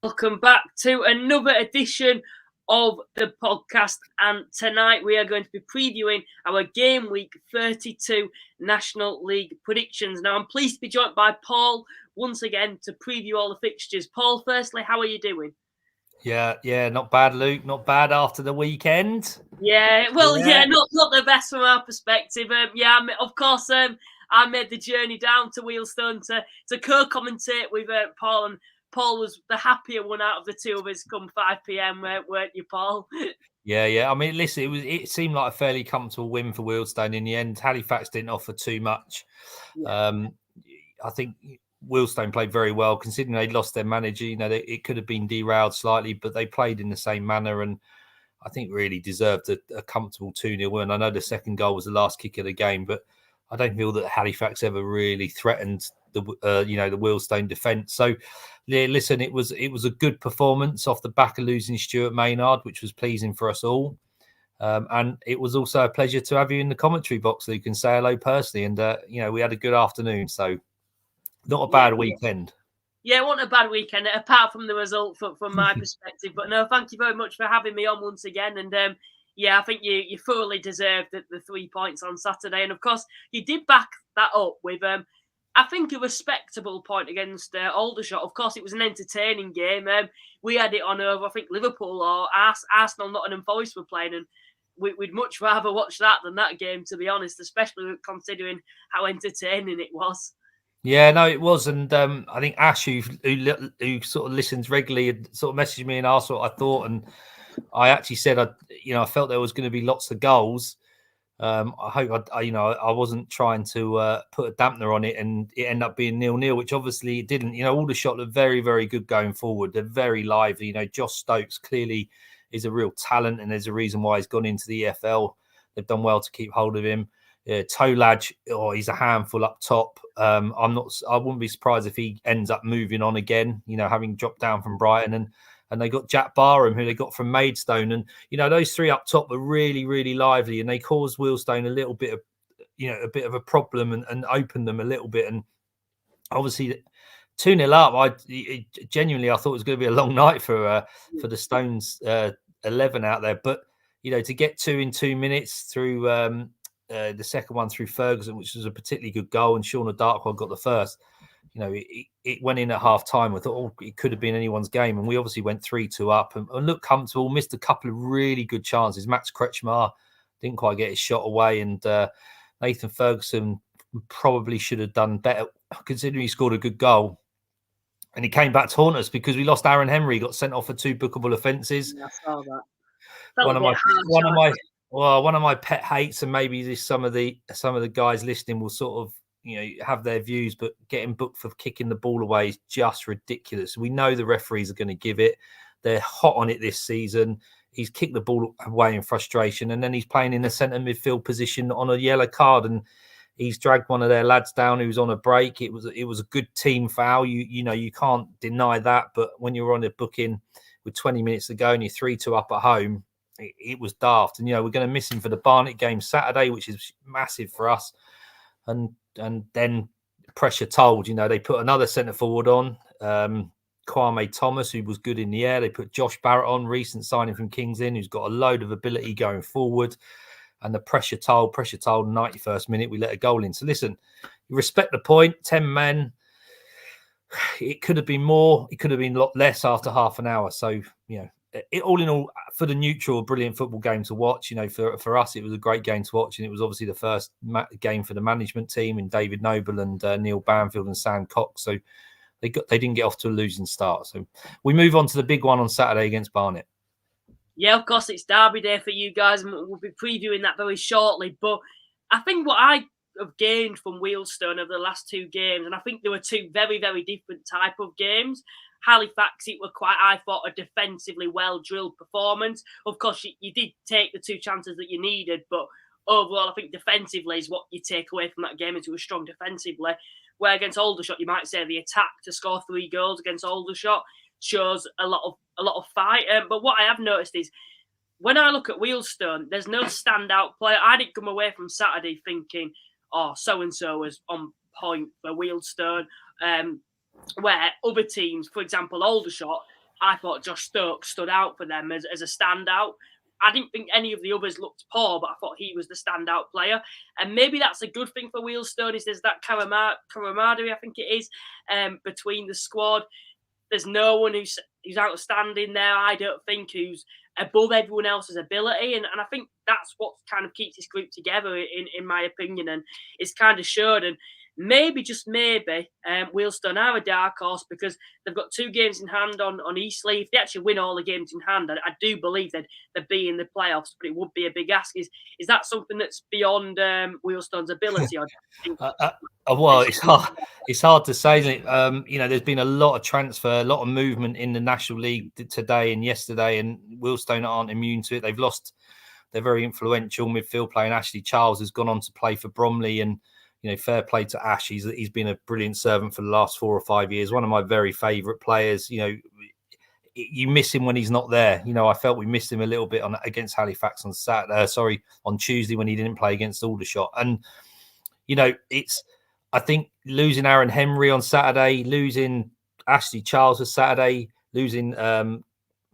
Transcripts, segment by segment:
Welcome back to another edition of the podcast, and tonight we are going to be previewing our Game Week 32 National League predictions. Now, I'm pleased to be joined by Paul once again to preview all the fixtures. Paul, firstly, how are you doing? Yeah, not bad, Luke. Not bad after the weekend. Not the best from our perspective. Of course, I made the journey down to Wealdstone to co-commentate with Paul, and Paul was the happier one out of the two of us come 5 p.m, weren't you, Paul? Yeah. I mean, listen, it seemed like a fairly comfortable win for Wealdstone in the end. Halifax didn't offer too much. Yeah. I think Wealdstone played very well, considering they'd lost their manager. You know, it could have been derailed slightly, but they played in the same manner and I think really deserved a comfortable 2-0 win. I know the second goal was the last kick of the game, but I don't feel that Halifax ever really threatened the Wealdstone defence. So, yeah, listen, it was a good performance off the back of losing Stuart Maynard, which was pleasing for us all. And it was also a pleasure to have you in the commentary box, Luke, and say hello personally. And, we had a good afternoon. So not a bad weekend. Yeah, it wasn't a bad weekend, apart from the result from my perspective. But no, thank you very much for having me on once again. And I think you thoroughly deserved the 3 points on Saturday. And of course, you did back that up with, I think, a respectable point against Aldershot. Of course, it was an entertaining game. We had it on over, I think, Liverpool or Arsenal, Nottingham Forest were playing. And we'd much rather watch that than that game, to be honest, especially considering how entertaining it was. Yeah, no, it was, and I think Ash, who sort of listens regularly, sort of messaged me and asked what I thought, and I actually said I felt there was going to be lots of goals. I hope I wasn't trying to put a dampener on it, and it ended up being 0-0, which obviously it didn't. Aldershot looked very, very good going forward. They're very lively. Josh Stokes clearly is a real talent, and there's a reason why he's gone into the EFL. They've done well to keep hold of him. Tolaj, he's a handful up top. I wouldn't be surprised if he ends up moving on again, having dropped down from Brighton. And they got Jack Barham, who they got from Maidstone. And, those three up top were really, really lively. And they caused Wealdstone a little bit of a problem and opened them a little bit. And obviously 2-0 up, I thought it was going to be a long night for the Stones 11 out there. But, to get 2 in 2 minutes through the second one through Ferguson, which was a particularly good goal, and Shauna Darkwell got the first. It went in at half time. I thought, it could have been anyone's game. And we obviously went 3-2 up and looked comfortable, missed a couple of really good chances. Max Kretschmar didn't quite get his shot away. And Nathan Ferguson probably should have done better, considering he scored a good goal. And he came back to haunt us because we lost Aaron Henry, got sent off for 2 bookable offences. I saw that. One of my pet hates, and maybe some of the guys listening will sort of have their views, but getting booked for kicking the ball away is just ridiculous. We know the referees are going to give it. They're hot on it this season. He's kicked the ball away in frustration, and then he's playing in a centre midfield position on a yellow card, and he's dragged one of their lads down who's on a break. It was a good team foul. You can't deny that, but when you're on a booking with 20 minutes to go and you're 3-2 up at home, it was daft. And we're going to miss him for the Barnet game Saturday, which is massive for us. And then pressure told. They put another centre forward on, Kwame Thomas, who was good in the air. They put Josh Barrett on, recent signing from Kings Lynn, who's got a load of ability going forward. And the pressure told, 91st minute, we let a goal in. So listen, you respect the point, 10 men. It could have been more. It could have been a lot less after half an hour. So, all in all, for the neutral, a brilliant football game to watch. For us, it was a great game to watch, and it was obviously the first game for the management team in David Noble and Neil Banfield and Sam Cox. So they didn't get off to a losing start. So we move on to the big one on Saturday against Barnet. Yeah, of course, it's Derby Day for you guys, and we'll be previewing that very shortly. But I think what I have gained from Wealdstone over the last 2 games, and I think there were 2 very, very different type of games. Halifax, it were quite, I thought, a defensively well-drilled performance. Of course, you did take the 2 chances that you needed, but overall, I think defensively is what you take away from that game, into a strong defensively. Where against Aldershot, you might say the attack to score 3 goals against Aldershot shows a lot of fight. But what I have noticed is, when I look at Wealdstone, there's no standout player. I didn't come away from Saturday thinking, so-and-so was on point for Wealdstone. Where other teams, for example, Aldershot, I thought Josh Stokes stood out for them as a standout. I didn't think any of the others looked poor, but I thought he was the standout player. And maybe that's a good thing for Wealdstone, is there's that camaraderie, I think it is, between the squad. There's no one who's outstanding there, I don't think, who's above everyone else's ability. And I think that's what kind of keeps this group together, in my opinion. And it's kind of showed. And maybe, just maybe, Wealdstone are a dark horse because they've got 2 games in hand on Eastleigh. If they actually win all the games in hand, I do believe they'd be in the playoffs, but it would be a big ask. Is that something that's beyond Wealdstone's ability? Or well, it's hard to say, isn't it? There's been a lot of transfer, a lot of movement in the National League today and yesterday, and Wealdstone aren't immune to it. They've lost their very influential midfield player, and Ashley Charles has gone on to play for Bromley, and fair play to Ash. He's been a brilliant servant for the last 4 or 5 years. One of my very favourite players. You miss him when he's not there. I felt we missed him a little bit against Halifax on Tuesday when he didn't play against Aldershot. And I think losing Aaron Henry on Saturday, losing Ashley Charles on Saturday, losing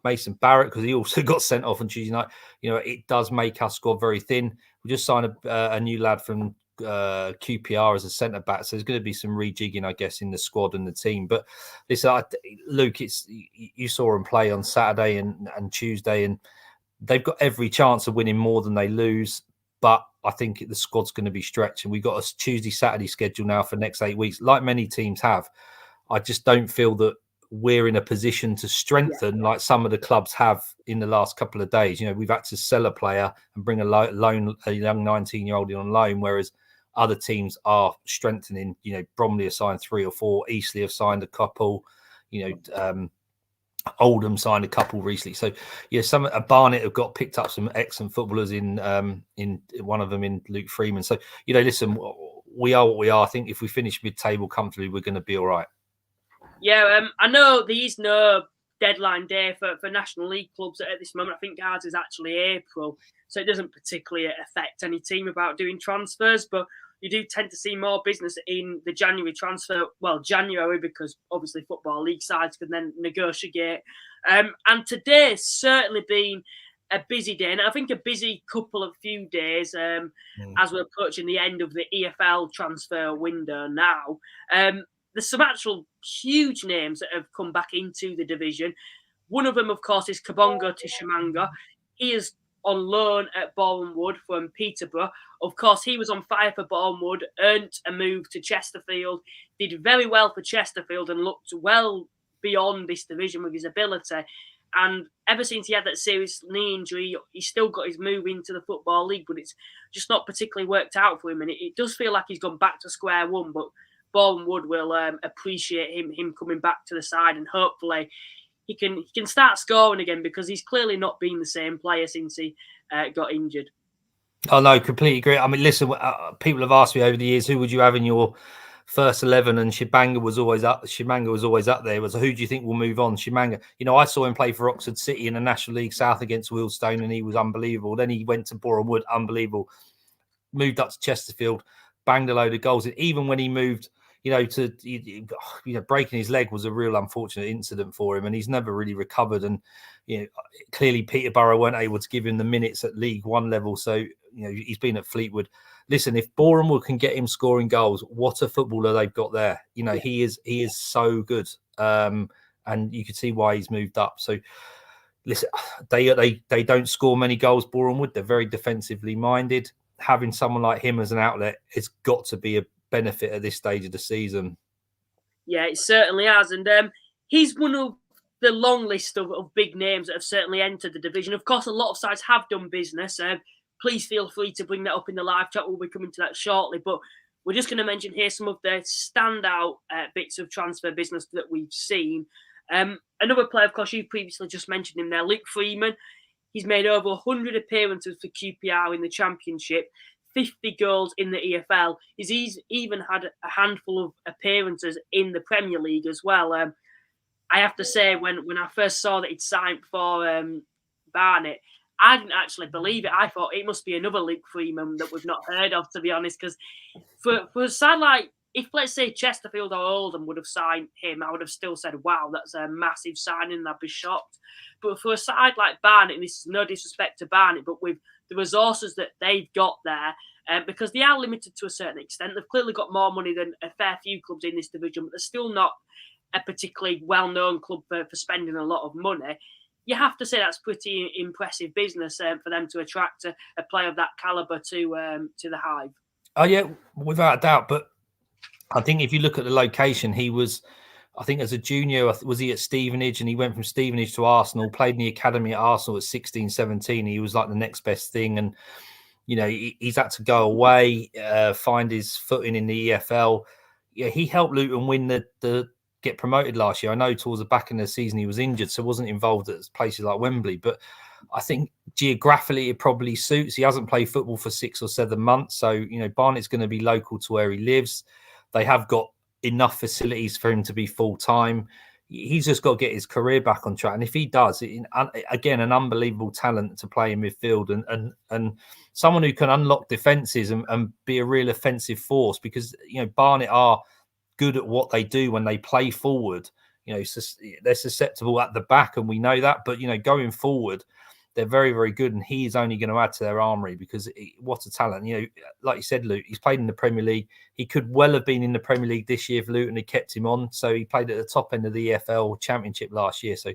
Mason Barrett because he also got sent off on Tuesday night. It does make our squad very thin. We just signed a new lad from QPR as a centre back, so there's going to be some rejigging, I guess, in the squad and the team. But listen, Luke, you saw them play on Saturday and Tuesday, and they've got every chance of winning more than they lose. But I think the squad's going to be stretched, and we've got a Tuesday, Saturday schedule now for the next 8 weeks, like many teams have. I just don't feel that we're in a position to strengthen like some of the clubs have in the last couple of days. We've had to sell a player and bring a young 19-year-old in on loan, whereas other teams are strengthening. Bromley have signed 3 or 4, Eastleigh have signed a couple, Oldham signed a couple recently. So Barnet have got picked up some excellent footballers in one of them in Luke Freeman. So listen, we are what we are. I think if we finish mid-table comfortably, we're going to be all right. Yeah, I know there is no deadline day for National League clubs at this moment. I think ours is actually April, so it doesn't particularly affect any team about doing transfers, but you do tend to see more business in the January transfer. Well, January, because obviously Football League sides can then negotiate. And today's certainly been a busy day, and I think a busy few days as we're approaching the end of the EFL transfer window now. There's some actual huge names that have come back into the division. One of them, of course, is Kabongo Tishimanga. He is on loan at Boreham Wood from Peterborough. Of course, he was on fire for Boreham Wood, earned a move to Chesterfield, did very well for Chesterfield and looked well beyond this division with his ability. And ever since he had that serious knee injury, he's still got his move into the Football League, but it's just not particularly worked out for him. And it does feel like he's gone back to square one, but Boreham Wood will appreciate him coming back to the side, and hopefully he can start scoring again, because he's clearly not been the same player since he got injured. Oh no, completely agree. I mean, listen, people have asked me over the years, who would you have in your first 11? And Shimanga was always up there. It was, who do you think will move on? Shimanga. I saw him play for Oxford City in the National League South against Wealdstone, and he was unbelievable. Then he went to Boreham Wood, unbelievable. Moved up to Chesterfield, banged a load of goals. And even when he moved, breaking his leg was a real unfortunate incident for him, and he's never really recovered. And clearly Peterborough weren't able to give him the minutes at League One level, so he's been at Fleetwood. Listen, if Boreham Wood can get him scoring goals, what a footballer they've got there. He is so good, and you can see why he's moved up. So listen, they don't score many goals, Boreham Wood. They're very defensively minded. Having someone like him as an outlet, it's got to be a benefit at this stage of the season. Yeah, it certainly has. And he's one of the long list of big names that have certainly entered the division. Of course, a lot of sides have done business. Please feel free to bring that up in the live chat. We'll be coming to that shortly. But we're just going to mention here some of the standout bits of transfer business that we've seen. Another player, of course, you previously just mentioned him there, Luke Freeman. He's made over 100 appearances for QPR in the Championship, 50 goals in the EFL. He's even had a handful of appearances in the Premier League as well. I have to say, when I first saw that he'd signed for Barnet, I didn't actually believe it. I thought it must be another Luke Freeman that we've not heard of, to be honest, because for a side like if, let's say, Chesterfield or Oldham would have signed him, I would have still said, wow, that's a massive signing, and I'd be shocked. But for a side like Barnet, and this is no disrespect to Barnet, but with the resources that they've got there, because they are limited to a certain extent, they've clearly got more money than a fair few clubs in this division, but they're still not a particularly well-known club for spending a lot of money. You have to say that's pretty impressive business for them to attract a player of that calibre to the Hive. Oh, yeah, without a doubt. But I think if you look at the location, he was, I think as a junior, was he at Stevenage? And he went from Stevenage to Arsenal, played in the academy at Arsenal at 16, 17. He was like the next best thing. And, you know, he's had to go away, find his footing in the EFL. Yeah, he helped Luton win the get promoted last year. I know towards the back end of the season he was injured, so wasn't involved at places like Wembley. But I think geographically it probably suits. He hasn't played football for 6 or 7 months. So, you know, Barnet's going to be local to where he lives. They have got enough facilities for him to be full-time. He's just got to get his career back on track. And if he does, again, an unbelievable talent to play in midfield and someone who can unlock defences and be a real offensive force, because, you know, Barnet are good at what they do when they play forward. You know, they're susceptible at the back, and we know that. But, you know, going forward, they're very, very good, and he is only going to add to their armoury because what a talent. You know, like you said, Luke, he's played in the Premier League. He could well have been in the Premier League this year if Luton had kept him on. So he played at the top end of the EFL Championship last year. So,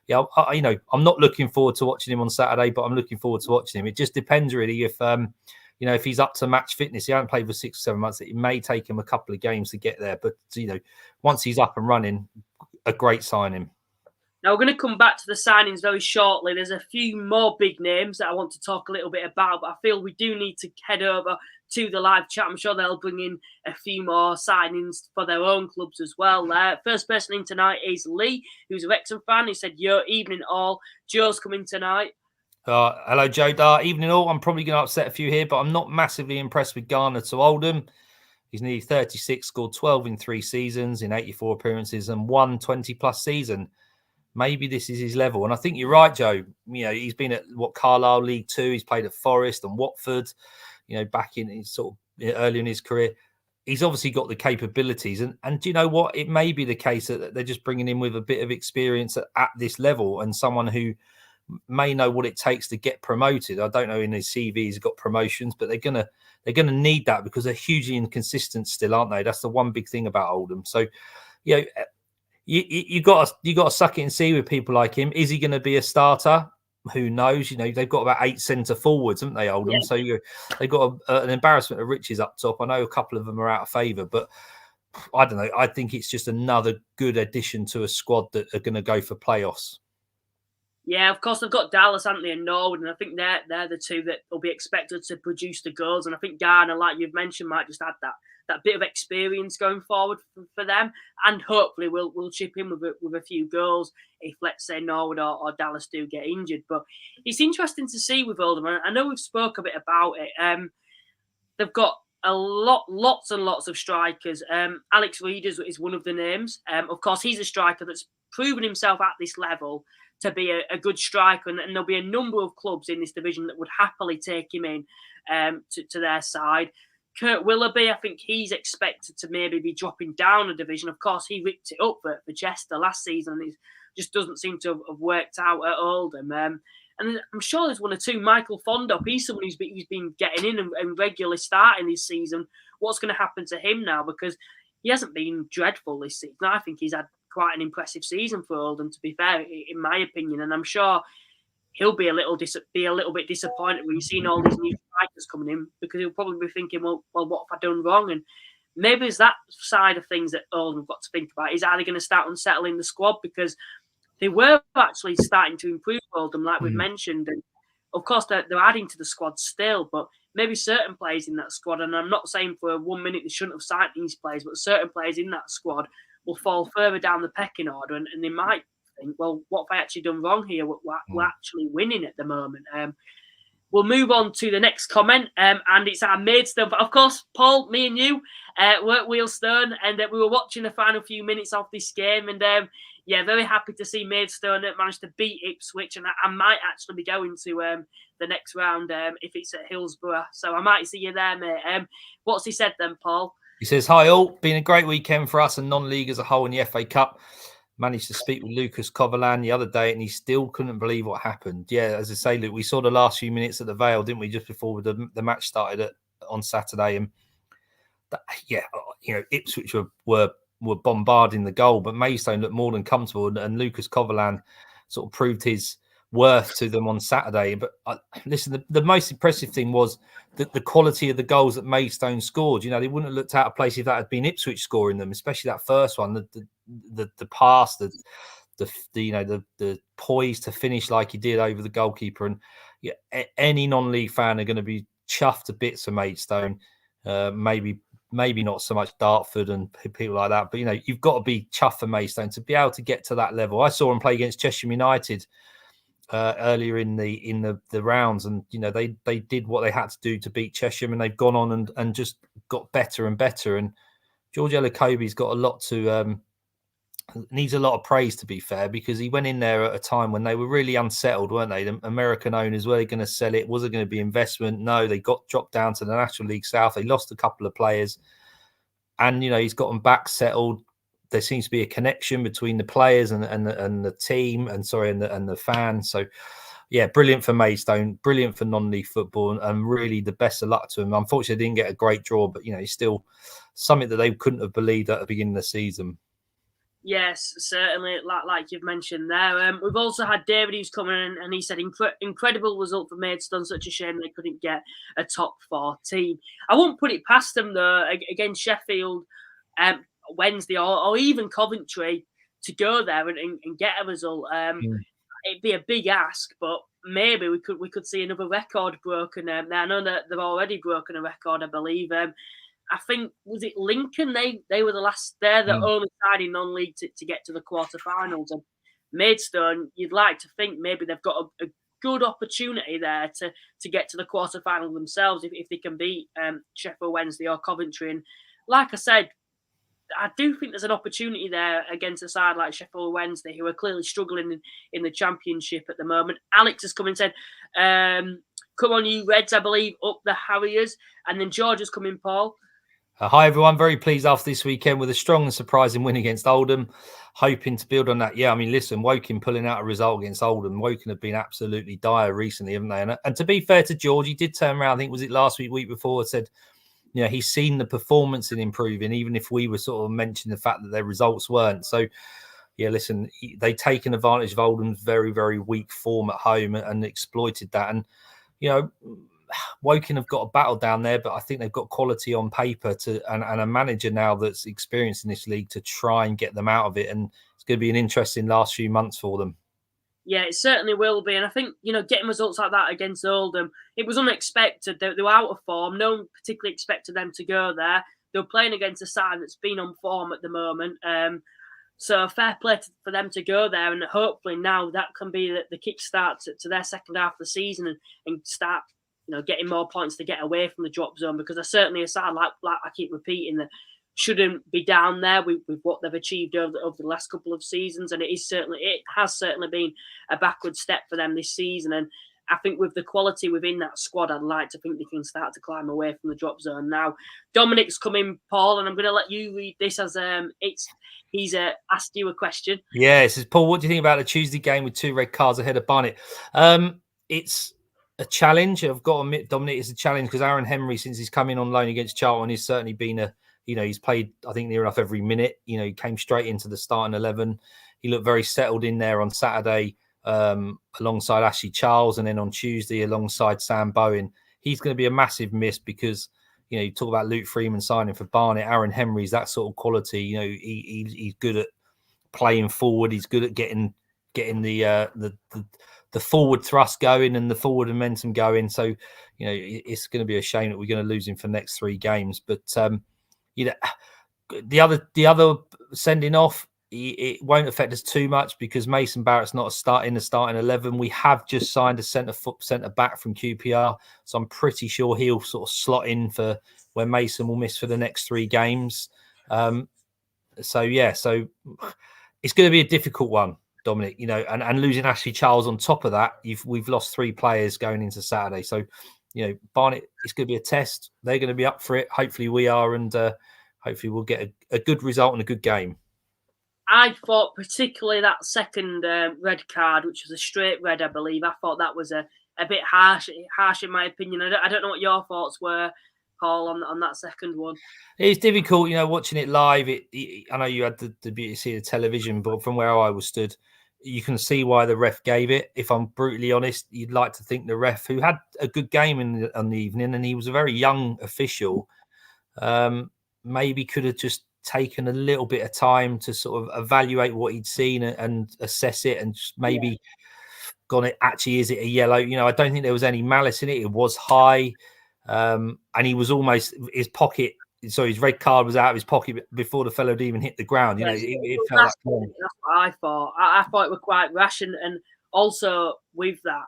yeah, you know, I'm not looking forward to watching him on Saturday, but I'm looking forward to watching him. It just depends really if, you know, if he's up to match fitness. He hasn't played for 6 or 7 months. It may take him a couple of games to get there. But, you know, once he's up and running, a great signing. Now, we're going to come back to the signings very shortly. There's a few more big names that I want to talk a little bit about, but I feel we do need to head over to the live chat. I'm sure they'll bring in a few more signings for their own clubs as well. First person in tonight is Lee, who's a Wrexham fan. He said, yo, evening all. Joe's coming tonight. Hello, Joe. Evening all. I'm probably going to upset a few here, but I'm not massively impressed with Garner to Oldham. He's nearly 36, scored 12 in 3 seasons in 84 appearances and won 20-plus season. Maybe this is his level. And I think you're right, Joe. You know, he's been at Carlisle League 2. He's played at Forest and Watford, you know, back in sort of early in his career. He's obviously got the capabilities. And do you know what? It may be the case that they're just bringing him with a bit of experience at this level and someone who may know what it takes to get promoted. I don't know in his CV he's got promotions, but they're gonna need that because they're hugely inconsistent still, aren't they? That's the one big thing about Oldham. So, you know, you got to suck it and see with people like him. Is he going to be a starter? Who knows? You know, they've got about 8 centre forwards, haven't they, Oldham? Yeah. So they've got an embarrassment of riches up top. I know a couple of them are out of favour, but I don't know. I think it's just another good addition to a squad that are going to go for playoffs. Yeah, of course, they've got Dallas, haven't they, and Norwood, and I think they're the two that will be expected to produce the goals. And I think Garner, like you've mentioned, might just add that bit of experience going forward for them, and hopefully we'll chip in with a few goals if, let's say, Norwood or Dallas do get injured. But it's interesting to see with Oldham. I know we've spoke a bit about it. They've got lots and lots of strikers. Alex Reed is one of the names. Of course, he's a striker that's proven himself at this level to be a good striker, and there'll be a number of clubs in this division that would happily take him in to their side. Kurt Willoughby, I think he's expected to maybe be dropping down a division. Of course, he ripped it up for Chester last season, and it just doesn't seem to have worked out at Oldham. And I'm sure there's one or two. Michael Fondop, he's someone who's been getting in and regularly starting this season. What's going to happen to him now? Because he hasn't been dreadful this season. I think he's had quite an impressive season for Oldham, to be fair, in my opinion. And I'm sure he'll be a little bit disappointed when you've seen all these new strikers coming in, because he'll probably be thinking, well, what have I done wrong? And maybe it's that side of things that Oldham have got to think about. Is are they going to start unsettling the squad? Because they were actually starting to improve Oldham, like we've mentioned. And of course, they're adding to the squad still, but maybe certain players in that squad, and I'm not saying for 1 minute they shouldn't have signed these players, but certain players in that squad will fall further down the pecking order, and they might think, well, what have I actually done wrong here? We're actually winning at the moment. We'll move on to the next comment, and it's our Maidstone. But of course, Paul, me and you were at Wealdstone, and we were watching the final few minutes of this game, and yeah, very happy to see Maidstone manage to beat Ipswich, and I might actually be going to the next round if it's at Hillsborough. So I might see you there, mate. What's he said then, Paul? He says, "Hi all, been a great weekend for us and non-league as a whole in the FA Cup. Managed to speak with Lucas Coverland the other day and he still couldn't believe what happened. Yeah, as I say, Luke, we saw the last few minutes at the Vale, didn't we, just before the match started on Saturday. And Ipswich were bombarding the goal, but Maidstone looked more than comfortable, and Lucas Coverland sort of proved his worth to them on Saturday. But listen, the most impressive thing was the quality of the goals that Maidstone scored. You know, they wouldn't have looked out of place if that had been Ipswich scoring them, especially that first one. The pass, the poise to finish like he did over the goalkeeper, and any non-league fan are going to be chuffed to bits for Maidstone. Maybe not so much Dartford and people like that, but you've got to be chuffed for Maidstone to be able to get to that level. I saw him play against Cheshire United earlier in the rounds, and they did what they had to do to beat Cheshire, and they've gone on and just got better and better. And George Elokobi's got a lot to needs a lot of praise, to be fair, because he went in there at a time when they were really unsettled, weren't they? The American owners, were they going to sell it? Was it going to be investment? No, they got dropped down to the National League South. They lost a couple of players, and he's got them back settled. There seems to be a connection between the players and the team, and the fans. So, yeah, brilliant for Maidstone, brilliant for non-league football, and really the best of luck to him. Unfortunately, they didn't get a great draw, but it's still something that they couldn't have believed at the beginning of the season. Yes, certainly, like you've mentioned there. We've also had David who's come in and he said, incredible result for Maidstone, such a shame they couldn't get a top 4 team. I won't put it past them, though, against Sheffield Wednesday or even Coventry to go there and get a result. It'd be a big ask, but maybe we could see another record broken. I know that they've already broken a record, I believe. I think, was it Lincoln? They were the only side in non-league to get to the quarterfinals. And Maidstone, you'd like to think maybe they've got a good opportunity there to get to the quarterfinal themselves if they can beat Sheffield Wednesday or Coventry. And like I said, I do think there's an opportunity there against a side like Sheffield Wednesday, who are clearly struggling in the Championship at the moment. Alex has come and said, come on, you Reds, I believe, up the Harriers. And then George has come in, Paul. Hi, everyone. Very pleased after this weekend with a strong and surprising win against Oldham. Hoping to build on that. Yeah, I mean, listen, Woking pulling out a result against Oldham. Woking have been absolutely dire recently, haven't they? And to be fair to George, he did turn around, I think, was it last week before, said, he's seen the performance in improving, even if we were sort of mentioning the fact that their results weren't. So, yeah, listen, they've taken advantage of Oldham's very, very weak form at home and exploited that. And, Woking have got a battle down there, but I think they've got quality on paper and a manager now that's experienced in this league to try and get them out of it. And it's going to be an interesting last few months for them. Yeah, it certainly will be. And I think, getting results like that against Oldham, it was unexpected. They were out of form. No one particularly expected them to go there. They were playing against a side that's been on form at the moment. So fair play for them to go there. And hopefully now that can be the kickstart to their second half of the season and start getting more points to get away from the drop zone, because they're certainly a side, like I keep repeating, that shouldn't be down there with what they've achieved over the last couple of seasons. And it has certainly been a backward step for them this season. And I think with the quality within that squad, I'd like to think they can start to climb away from the drop zone. Now, Dominic's coming, Paul, and I'm going to let you read this as he's asked you a question. Yeah, it says, Paul, what do you think about the Tuesday game with 2 red cards ahead of Barnet? It's a challenge. I've got to admit, Dominic, it's a challenge because Aaron Henry, since he's come in on loan against Charlton, has certainly been he's played, I think, near enough every minute. He came straight into the starting 11. He looked very settled in there on Saturday alongside Ashley Charles, and then on Tuesday alongside Sam Bowen. He's going to be a massive miss because, you talk about Luke Freeman signing for Barnet. Aaron Henry's that sort of quality. He's good at playing forward. He's good at getting the forward thrust going and the forward momentum going. So, it's going to be a shame that we're going to lose him for the next 3 games. But, the other sending off, it won't affect us too much because Mason Barrett's not in the starting 11. We have just signed a centre back from QPR. So I'm pretty sure he'll sort of slot in for where Mason will miss for the next 3 games. So it's going to be a difficult one, Dominic, and losing Ashley Charles on top of that, we've lost 3 players going into Saturday. So, Barnet, it's going to be a test. They're going to be up for it. Hopefully we are. And hopefully we'll get a good result and a good game. I thought particularly that second red card, which was a straight red, I believe. I thought that was a bit harsh in my opinion. I don't know what your thoughts were, Paul, on that second one. It's difficult, watching it live. I know you had the beauty to see the television, but from where I was stood, you can see why the ref gave it. If I'm brutally honest, you'd like to think the ref, who had a good game on the evening, and he was a very young official, maybe could have just taken a little bit of time to sort of evaluate what he'd seen and assess it, and just maybe gone, actually, is it a yellow? I don't think there was any malice in it. It was high, and he was almost, his red card was out of his pocket before the fellow had even hit the ground. Yes, it felt like, that's what I thought. I thought it was quite rash, and also with that,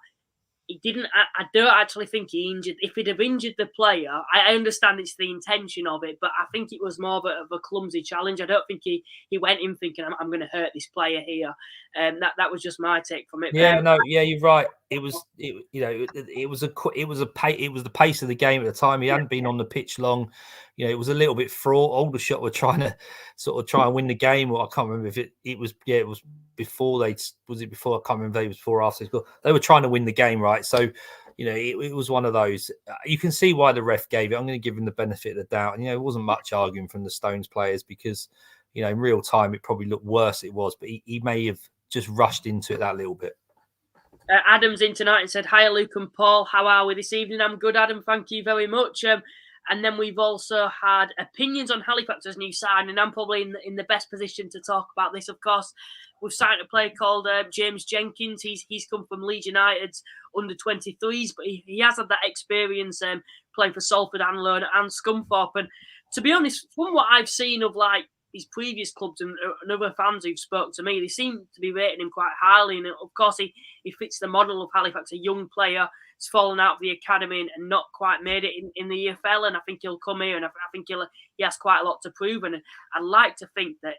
he didn't. I don't actually think he injured. If he'd have injured the player, I understand it's the intention of it, but I think it was more of a clumsy challenge. I don't think he went in thinking I'm going to hurt this player here, and that was just my take from it. Yeah, you're right. It was the pace of the game at the time. He hadn't been on the pitch long. It was a little bit fraught. Aldershot were trying to sort of try and win the game. Or I can't remember if it was before I can't remember if it was before or after. They were trying to win the game, right? So, it was one of those. You can see why the ref gave it. I'm going to give him the benefit of the doubt. And, it wasn't much arguing from the Stones players because, in real time, it probably looked worse it was. But he may have just rushed into it that little bit. Adam's in tonight and said, "Hi, Luke and Paul. How are we this evening?" I'm good, Adam. Thank you very much. And then we've also had opinions on Halifax's new signing. I'm probably in the best position to talk about this, of course. We've signed a player called James Jenkins. He's come from Leeds United's under-23s, but he has had that experience playing for Salford and loan and Scunthorpe. And to be honest, from what I've seen of his previous clubs and other fans who've spoke to me, they seem to be rating him quite highly. And of course, he fits the model of Halifax, a young player. He's fallen out of the academy and not quite made it in the EFL. And I think he'll come here, and I think he has quite a lot to prove. And I'd like to think that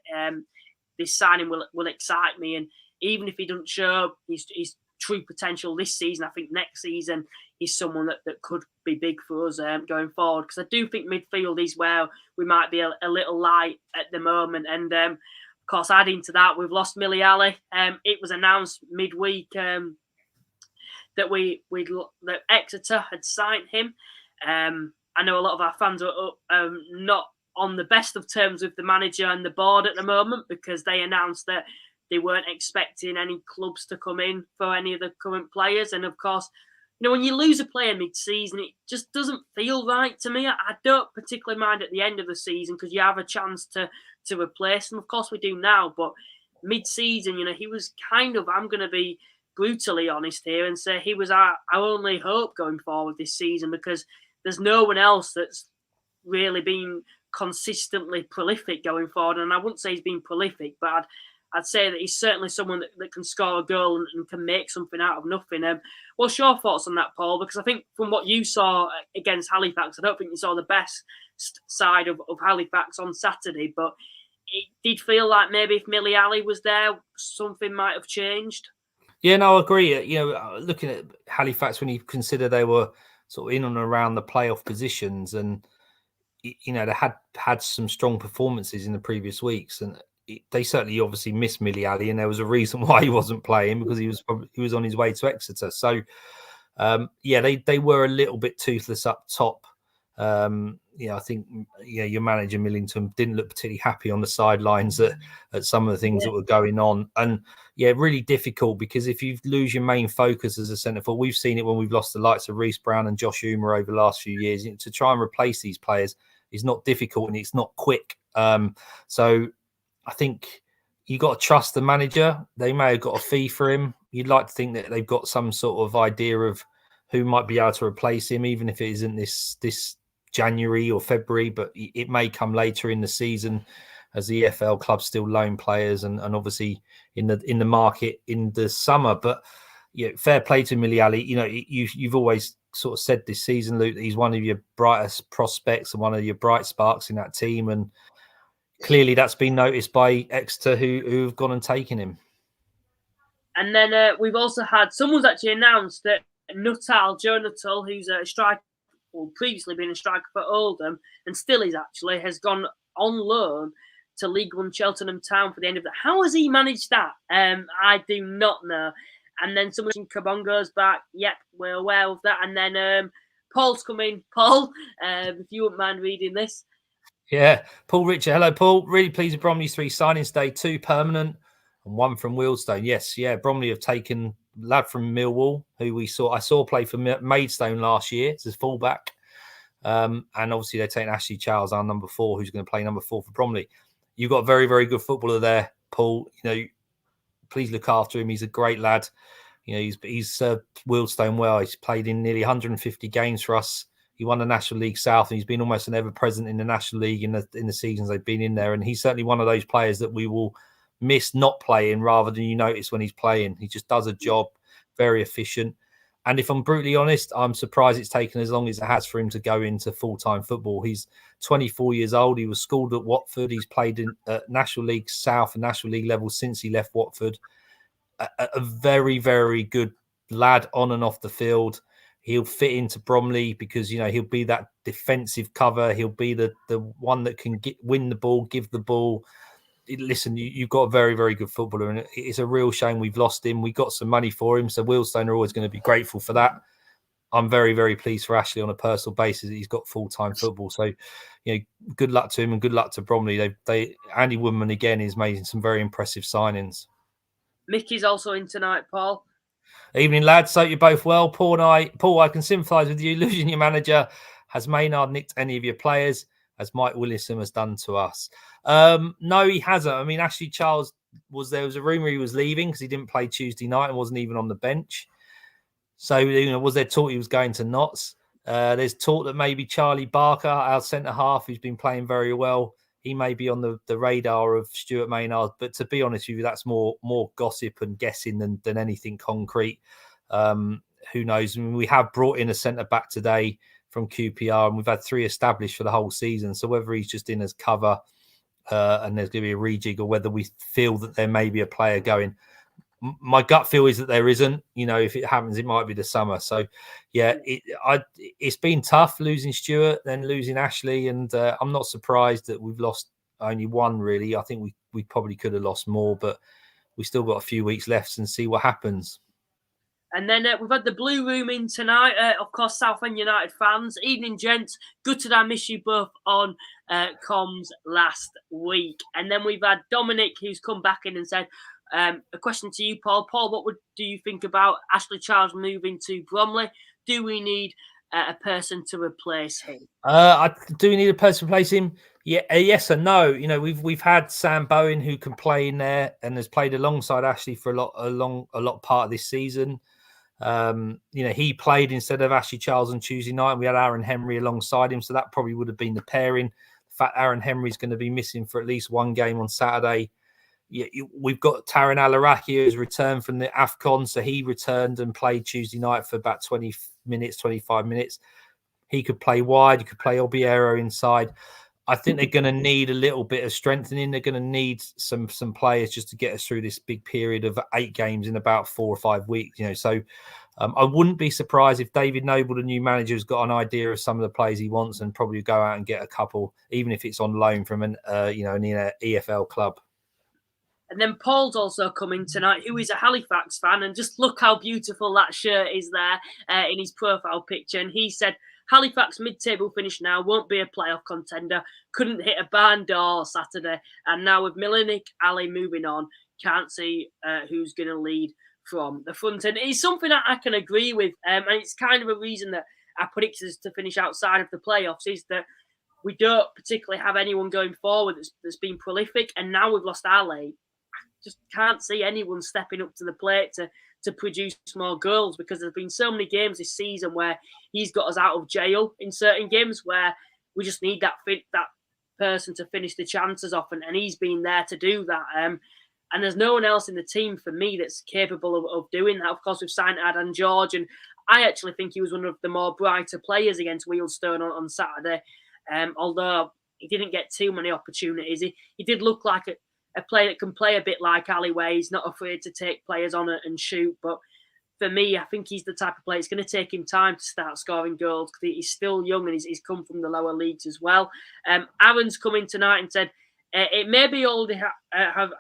this signing will excite me. And even if he doesn't show his true potential this season, I think next season he's someone that could be big for us going forward. Because I do think midfield is where we might be a little light at the moment. And of course, adding to that, we've lost Millie Ali. It was announced midweek that Exeter had signed him. I know a lot of our fans are not on the best of terms with the manager and the board at the moment because they announced that they weren't expecting any clubs to come in for any of the current players. And of course, when you lose a player mid-season, it just doesn't feel right to me. I don't particularly mind at the end of the season because you have a chance to replace them. Of course, we do now, but mid-season, he was kind of, I'm going to be brutally honest here and say he was our only hope going forward this season because there's no one else that's really been consistently prolific going forward. And I wouldn't say he's been prolific, but I'd say that he's certainly someone that can score a goal and can make something out of nothing. What's your thoughts on that, Paul? Because I think from what you saw against Halifax, I don't think you saw the best side of Halifax on Saturday, but it did feel like maybe if Millie Ali was there, something might have changed. Yeah, no, I agree. Looking at Halifax, when you consider they were sort of in and around the playoff positions, and they had some strong performances in the previous weeks, and they certainly obviously missed Millie Ali, and there was a reason why he wasn't playing because he was on his way to Exeter. So, they were a little bit toothless up top. I think your manager Millington didn't look particularly happy on the sidelines at some of the things that were going on, and really difficult because if you lose your main focus as a centre forward, we've seen it when we've lost the likes of Reece Brown and Josh Umer over the last few years. To try and replace these players is not difficult and it's not quick. So I think you got to trust the manager. They may have got a fee for him. You'd like to think that they've got some sort of idea of who might be able to replace him, even if it isn't this January or February, but it may come later in the season as the EFL clubs still loan players and obviously in the market in the summer. But fair play to Millie Ali. You've always sort of said this season, Luke, that he's one of your brightest prospects and one of your bright sparks in that team, and clearly that's been noticed by Exeter who've gone and taken him. And then we've also had someone's actually announced that Joe Nuttall, who's a striker, previously been a striker for Oldham and still is actually, has gone on loan to League One Cheltenham Town for the end of that. How has he managed that? I do not know. And then someone in Kabongo's back. Yep, we're aware of that. And then Paul's coming. Paul, if you wouldn't mind reading this. Yeah, Paul Richard. Hello, Paul. Really pleased with Bromley's 3 signings today, 2 permanent and 1 from Wealdstone. Yes, yeah, Bromley have taken lad from Millwall, who I saw play for Maidstone last year as his fullback. And obviously they're taking Ashley Charles, our number 4, who's going to play number 4 for Bromley. You've got a very, very good footballer there, Paul. Please look after him. He's a great lad. He's served Wealdstone well. He's played in nearly 150 games for us. He won the National League South, and he's been almost an ever-present in the National League in the seasons they've been in there. And he's certainly one of those players that we will miss not playing rather than you notice when he's playing. He just does a job, very efficient. And if I'm brutally honest, I'm surprised it's taken as long as it has for him to go into full-time football. He's 24 years old. He was schooled at Watford. He's played in National League South and National League level since he left Watford. A very, very good lad on and off the field. He'll fit into Bromley because, he'll be that defensive cover. He'll be the one that can win the ball, give the ball. Listen, you've got a very, very good footballer, and it's a real shame we've lost him. We got some money for him, so Wealdstone are always going to be grateful for that. I'm very, very pleased for Ashley on a personal basis that he's got full-time football. So, good luck to him and good luck to Bromley. Andy Woodman, again, is making some very impressive signings. Mickey's also in tonight, Paul. Evening, lads. So you're both well. Paul, I can sympathise with you. Losing your manager. Has Maynard nicked any of your players, as Mike Willison has done to us? No, he hasn't. I mean, Ashley Charles there was a rumour he was leaving because he didn't play Tuesday night and wasn't even on the bench. So, was there talk he was going to Notts? There's talk that maybe Charlie Barker, our centre-half, who's been playing very well, he may be on the radar of Stuart Maynard. But to be honest with you, that's more gossip and guessing than anything concrete. Who knows? I mean, we have brought in a centre-back today from QPR, and we've had 3 established for the whole season. So whether he's just in as cover and there's going to be a rejig, or whether we feel that there may be a player going, my gut feel is that there isn't. If it happens, it might be the summer. So, yeah, it's been tough losing Stuart, then losing Ashley, and I'm not surprised that we've lost only 1, really. I think we probably could have lost more, but we still got a few weeks left and see what happens. And then we've had the Blue Room in tonight. Of course, Southend United fans. Evening, gents. Good to miss you both on comms last week. And then we've had Dominic, who's come back in and said, a question to you, Paul. Paul, what do you think about Ashley Charles moving to Bromley? Do we need a person to replace him? Do we need a person to replace him? Yeah, yes and no. We've had Sam Bowen, who can play in there and has played alongside Ashley for a lot part of this season. He played instead of Ashley Charles on Tuesday night, and we had Aaron Henry alongside him, so that probably would have been the pairing. The fact Aaron Henry's going to be missing for at least 1 game on Saturday. We've got Taran Alaraki, who's returned from the AFCON, so he returned and played Tuesday night for about 20 minutes, 25 minutes. He could play wide. You could play Obiero inside. I think they're going to need a little bit of strengthening. They're going to need some players just to get us through this big period of 8 games in about 4 or 5 weeks. So I wouldn't be surprised if David Noble, the new manager, has got an idea of some of the players he wants and probably go out and get a couple, even if it's on loan from an EFL club. And then Paul's also coming tonight, who is a Halifax fan, and just look how beautiful that shirt is there in his profile picture. And he said, Halifax mid-table finish now, won't be a playoff contender, couldn't hit a barn door Saturday, and now with Milinik, Ali moving on, can't see who's going to lead from the front. And it's something that I can agree with, and it's kind of a reason that I predict us to finish outside of the playoffs, is that we don't particularly have anyone going forward that's been prolific, and now we've lost Ali. Just can't see anyone stepping up to the plate to produce more goals, because there's been so many games this season where he's got us out of jail in certain games where we just need that person to finish the chances off, and he's been there to do that. And there's no one else in the team for me that's capable of doing that. Of course, we've signed Adan George, and I actually think he was one of the more brighter players against Wealdstone on Saturday. Although he didn't get too many opportunities, he did look like a player that can play a bit like Ali, where he's not afraid to take players on it and shoot. But for me, I think he's the type of player. It's going to take him time to start scoring goals because he's still young and he's come from the lower leagues as well. Aaron's come in tonight and said, it may be already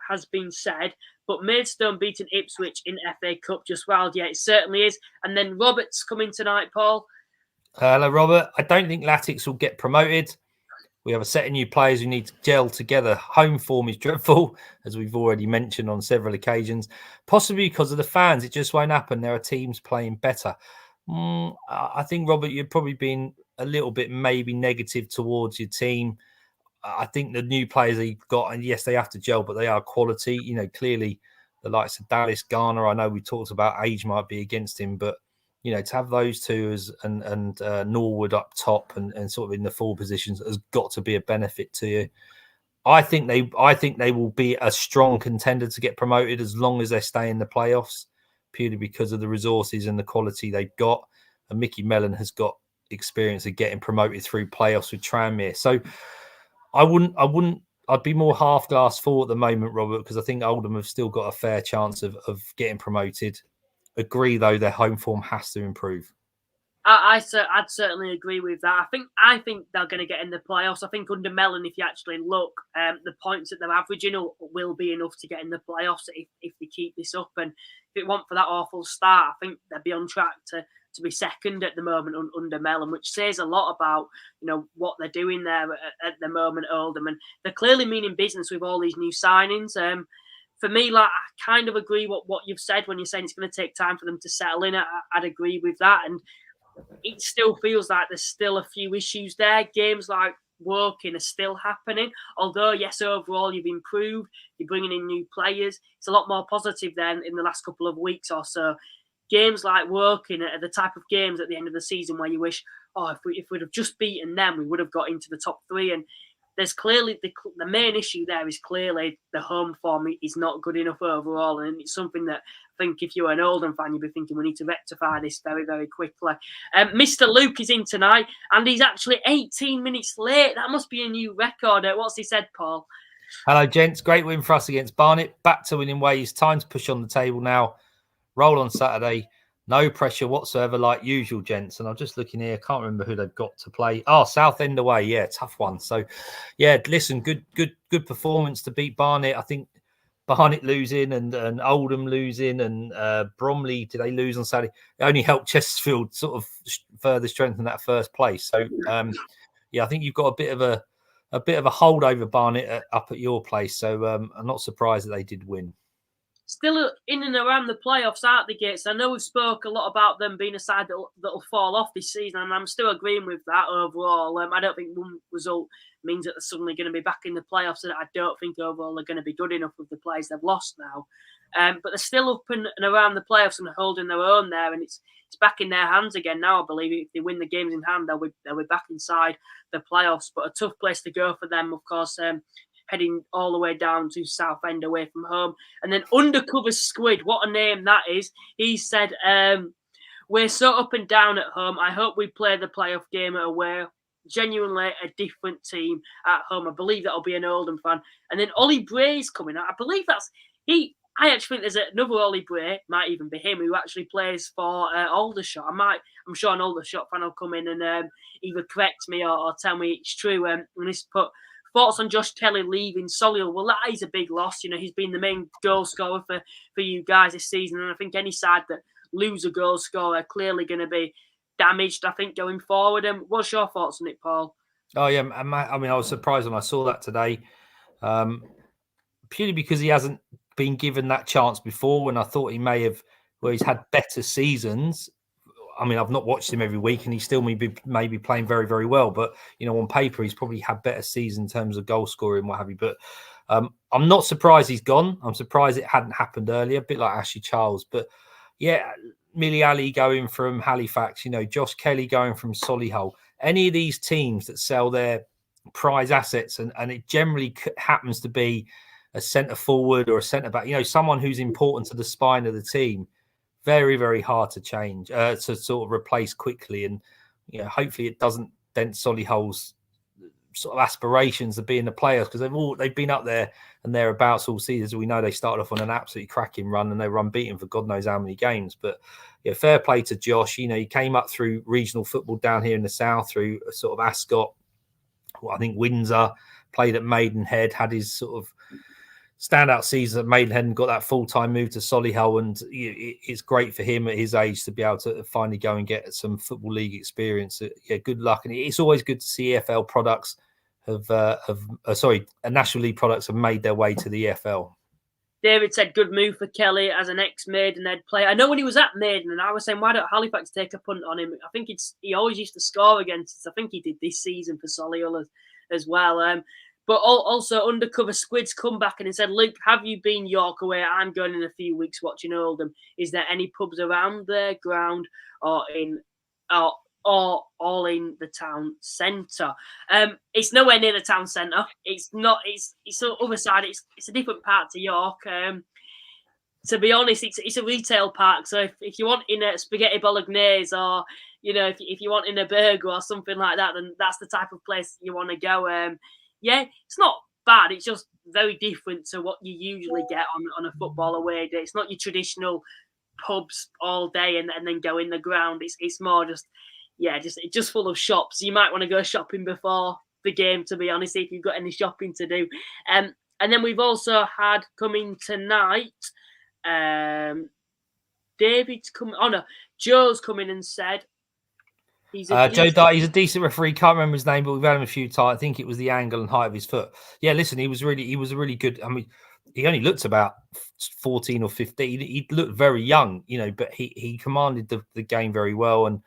has been said, but Maidstone beating Ipswich in FA Cup just wild. Yeah, it certainly is. And then Robert's coming tonight, Paul. Hello, Robert. I don't think Latics will get promoted. We have a set of new players who need to gel together. Home form is dreadful, as we've already mentioned on several occasions. Possibly because of the fans. It just won't happen. There are teams playing better. I think, Robert, you're probably being a little bit maybe negative towards your team. I think the new players they've got, and yes, they have to gel, but they are quality. You know, clearly the likes of Dallas, Garner, I know we talked about age might be against him, but you know, to have those two and Norwood up top and sort of in the forward positions has got to be a benefit to you. I think they will be a strong contender to get promoted as long as they stay in the playoffs, purely because of the resources and the quality they've got. And Mickey Mellon has got experience of getting promoted through playoffs with Tranmere. So I'd be more half glass full at the moment, Robert, because I think Oldham have still got a fair chance of getting promoted. Agree, though, their home form has to improve. I'd certainly agree with that. I think they're going to get in the playoffs. I think under Mellon, if you actually look, the points that they're averaging will be enough to get in the playoffs if they keep this up. And if it weren't for that awful start, I think they'd be on track to be second at the moment under Mellon, which says a lot about what they're doing there at the moment, Oldham, and they're clearly meaning business with all these new signings. For me, like I kind of agree what you've said when you're saying it's going to take time for them to settle in. I'd agree with that, and it still feels like there's still a few issues there. Games like Woking are still happening. Although, yes, overall you've improved, you're bringing in new players. It's a lot more positive than in the last couple of weeks or so. Games like Woking are the type of games at the end of the season where you wish, if we'd have just beaten them, we would have got into the top three. And there's clearly the main issue there is clearly the home form is not good enough overall, and it's something that I think if you're an Oldham fan, you'd be thinking we need to rectify this very, very quickly. Mr. Luke is in tonight, and he's actually 18 minutes late. That must be a new record. What's he said, Paul? Hello, gents. Great win for us against Barnet. Back to winning ways. Time to push on the table now. Roll on Saturday. No pressure whatsoever, like usual, gents. And I'm just looking here. Can't remember who they've got to play. Oh, Southend away. Yeah, tough one. So, yeah, listen, good performance to beat Barnet. I think Barnet losing and Oldham losing and Bromley, did they lose on Saturday? It only helped Chesterfield sort of further strengthen that first place. So, yeah, I think you've got a bit of a hold over Barnet up at your place. So I'm not surprised that they did win. Still in and around the playoffs, aren't they, Gates? I know we've spoke a lot about them being a side that'll fall off this season, and I'm still agreeing with that overall. I don't think one result means that they're suddenly going to be back in the playoffs, and I don't think overall they're going to be good enough with the players they've lost now. But they're still up and around the playoffs and holding their own there, and it's back in their hands again now, I believe. If they win the games in hand, they'll be back inside the playoffs. But a tough place to go for them, of course, heading all the way down to Southend away from home. And then Undercover Squid, what a name that is. He said, we're so up and down at home. I hope we play the playoff game away. Genuinely a different team at home. I believe that'll be an Oldham fan. And then Ollie Bray's coming out. I believe that's he. I actually think there's another Ollie Bray, might even be him, who actually plays for Aldershot. I'm sure an Aldershot fan will come in and either correct me or tell me it's true. And this put thoughts on Josh Kelly leaving Solihull. Well, that is a big loss. He's been the main goal scorer for you guys this season. And I think any side that lose a goal scorer are clearly going to be damaged, I think, going forward. And what's your thoughts on it, Paul? Oh, yeah. I mean, I was surprised when I saw that today. Purely because he hasn't been given that chance before, when I thought he may have, where he's had better seasons. I mean, I've not watched him every week, and he still may be playing very, very well. But, on paper, he's probably had better seasons in terms of goal scoring and what have you. But I'm not surprised he's gone. I'm surprised it hadn't happened earlier, a bit like Ashley Charles. But, yeah, Millie Ali going from Halifax, Josh Kelly going from Solihull. Any of these teams that sell their prize assets, and it generally happens to be a centre forward or a centre back, someone who's important to the spine of the team. Very, very hard to change, to sort of replace quickly. And, hopefully it doesn't dent Solihull's sort of aspirations of being the players, because they've been up there and thereabouts all season. As we know, they started off on an absolutely cracking run and they were unbeaten for God knows how many games. But yeah, fair play to Josh. He came up through regional football down here in the south, through sort of Ascot, I think Windsor, played at Maidenhead, had his sort of standout season at Maidenhead and got that full-time move to Solihull. And it's great for him at his age to be able to finally go and get some Football League experience. Yeah, good luck. And it's always good to see EFL products National League products have made their way to the EFL. David said, good move for Kelly as an ex-Maidenhead player. I know when he was at Maiden, and I was saying, why don't Halifax take a punt on him? I think he always used to score against us. I think he did this season for Solihull as well. But also, Undercover Squid's come back and he said, Luke, have you been York away? I'm going in a few weeks watching Oldham. Is there any pubs around their ground or all in the town centre? It's nowhere near the town centre. It's not. It's the other side. It's a different part to York. To be honest, it's a retail park. So if you want in a spaghetti bolognese, or if you want in a burger or something like that, then that's the type of place you want to go. Yeah, it's not bad. It's just very different to what you usually get on a football away day. It's not your traditional pubs all day and then go in the ground. It's more just full of shops. You might want to go shopping before the game, to be honest, if you've got any shopping to do. And then we've also had coming tonight, David's coming. Oh no, Joe's coming and said Joe Dart, he's a decent referee. Can't remember his name, but we've had him a few times. I think it was the angle and height of his foot. Yeah, listen, he was a really good. I mean, he only looked about 14 or 15. He looked very young, but he commanded the game very well. And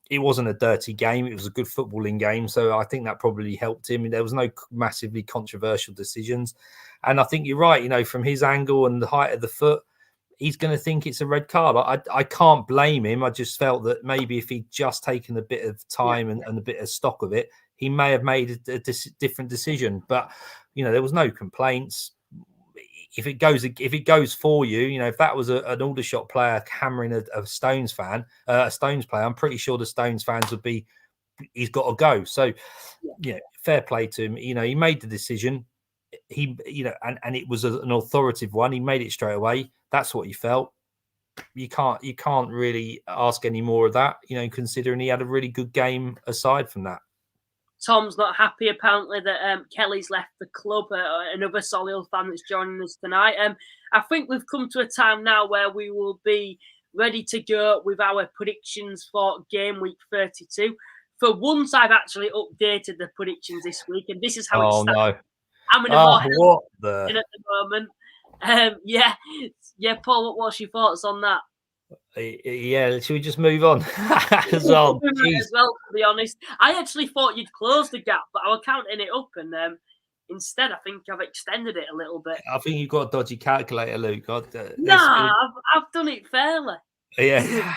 it wasn't a dirty game. It was a good footballing game. So I think that probably helped him. There was no massively controversial decisions. And I think you're right, from his angle and the height of the foot, he's going to think it's a red card. I can't blame him. I just felt that maybe if he'd just taken a bit of time and a bit of stock of it, he may have made a different decision. But, there was no complaints. If it goes for you, if that was an Aldershot player hammering a Stones player, I'm pretty sure the Stones fans would be, he's got to go. So, fair play to him. He made the decision. And it was an authoritative one. He made it straight away. That's what he felt. You can't really ask any more of that, considering he had a really good game aside from that. Tom's not happy, apparently, that Kelly's left the club. Another Solihull fan that's joining us tonight. I think we've come to a time now where we will be ready to go with our predictions for Game Week 32. For once, I've actually updated the predictions this week, and this is how it starts. No. I'm in a more at the moment. Paul, what's your thoughts on that? Yeah, should we just move on? As well, to be honest. I actually thought you'd close the gap, but I was counting it up, and instead, I think I've extended it a little bit. I think you've got a dodgy calculator, Luke. I've done it fairly. Yeah.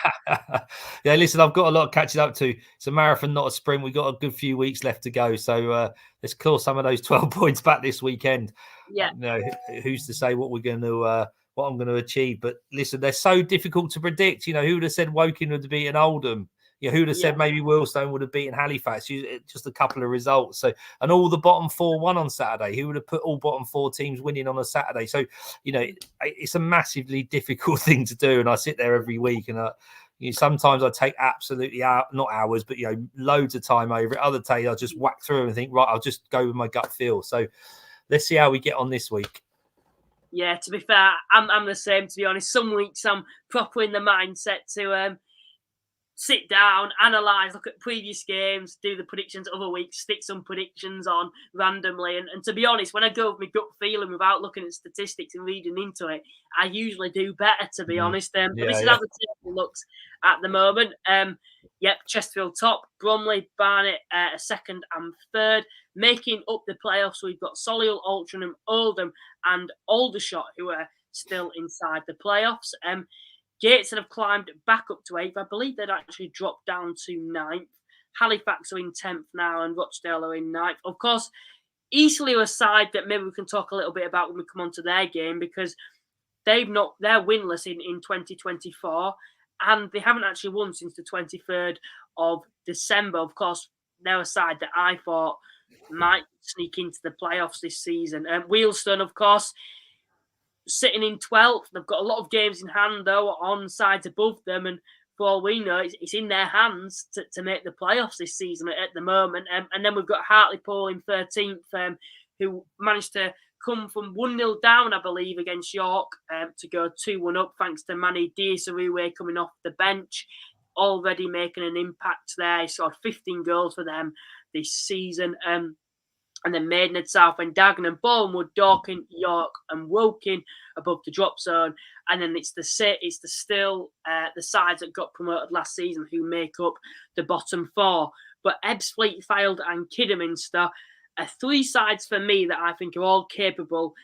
Listen, I've got a lot of catching up to. It's a marathon, not a sprint. We've got a good few weeks left to go. So let's claw some of those 12 points back this weekend. Yeah. Who's to say what we're going to what I'm going to achieve? But listen, they're so difficult to predict. Who would have said Woking would have beaten Oldham? Who would have said maybe Wealdstone would have beaten Halifax? Just a couple of results. So, and all the bottom four won on Saturday. Who would have put all bottom four teams winning on a Saturday? So, it's a massively difficult thing to do. And I sit there every week and sometimes I take absolutely not hours, but loads of time over it. Other days I'll just whack through and think, right, I'll just go with my gut feel. So let's see how we get on this week. Yeah, to be fair, I'm the same, to be honest. Some weeks I'm proper in the mindset to sit down, analyse, look at previous games, do the predictions other weeks, stick some predictions on randomly. And to be honest, when I go with my gut feeling without looking at statistics and reading into it, I usually do better, to be honest. But this is how the table looks at the moment. Chesterfield top, Bromley, Barnet second and third. Making up the playoffs, we've got Solihull, Altrincham, Oldham and Aldershot, who are still inside the playoffs. Gateshead have climbed back up to 8th. I believe they'd actually dropped down to 9th. Halifax are in 10th now and Rochdale are in 9th. Of course, Eastleigh are a side that maybe we can talk a little bit about when we come on to their game, because they're winless in 2024 and they haven't actually won since the 23rd of December. Of course, they're a side that I thought might sneak into the playoffs this season. Wealdstone, of course, sitting in 12th. They've got a lot of games in hand, though, on sides above them. And for all we know, it's in their hands to make the playoffs this season at the moment. And then we've got Hartlepool in 13th, who managed to come from 1-0 down, I believe, against York to go 2-1 up, thanks to Manny Diasaruwe coming off the bench, already making an impact there. He scored 15 goals for them this season. And then Maidenhead, Southend, Dagenham, Bournemouth, Dorking, York, and Woking above the drop zone. And then it's the sides that got promoted last season who make up the bottom four. But Ebbsfleet, Fylde, and Kidderminster are three sides for me that I think are all capable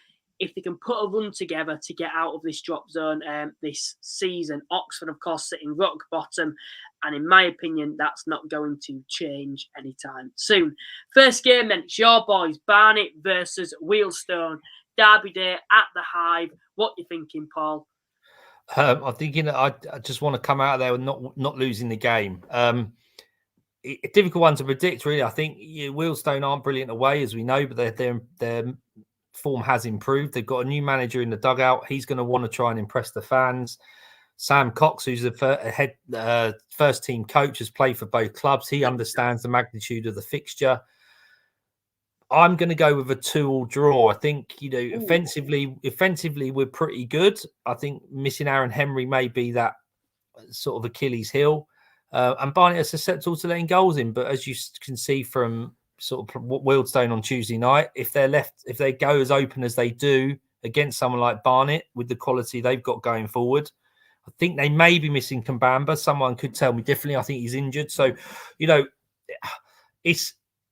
if they can put a run together to get out of this drop zone this season. Oxford, of course, sitting rock bottom. And in my opinion, that's not going to change anytime soon. First game then, it's your boys, Barnet versus Wealdstone. Derby day at the Hive. What are you thinking, Paul? I'm thinking I just want to come out of there and not losing the game. A difficult one to predict, really. I think Wealdstone aren't brilliant away, as we know, but their form has improved. They've got a new manager in the dugout. He's going to want to try and impress the fans. Sam Cox, who's the first team coach, has played for both clubs. He understands the magnitude of the fixture. I'm going to go with a 2-2 draw. I think, offensively, we're pretty good. I think missing Aaron Henry may be that sort of Achilles heel. And Barnet are susceptible to letting goals in. But as you can see from sort of Wealdstone on Tuesday night, if they go as open as they do against someone like Barnet with the quality they've got going forward, I think they may be missing Kambamba. Someone could tell me differently. I think he's injured. So,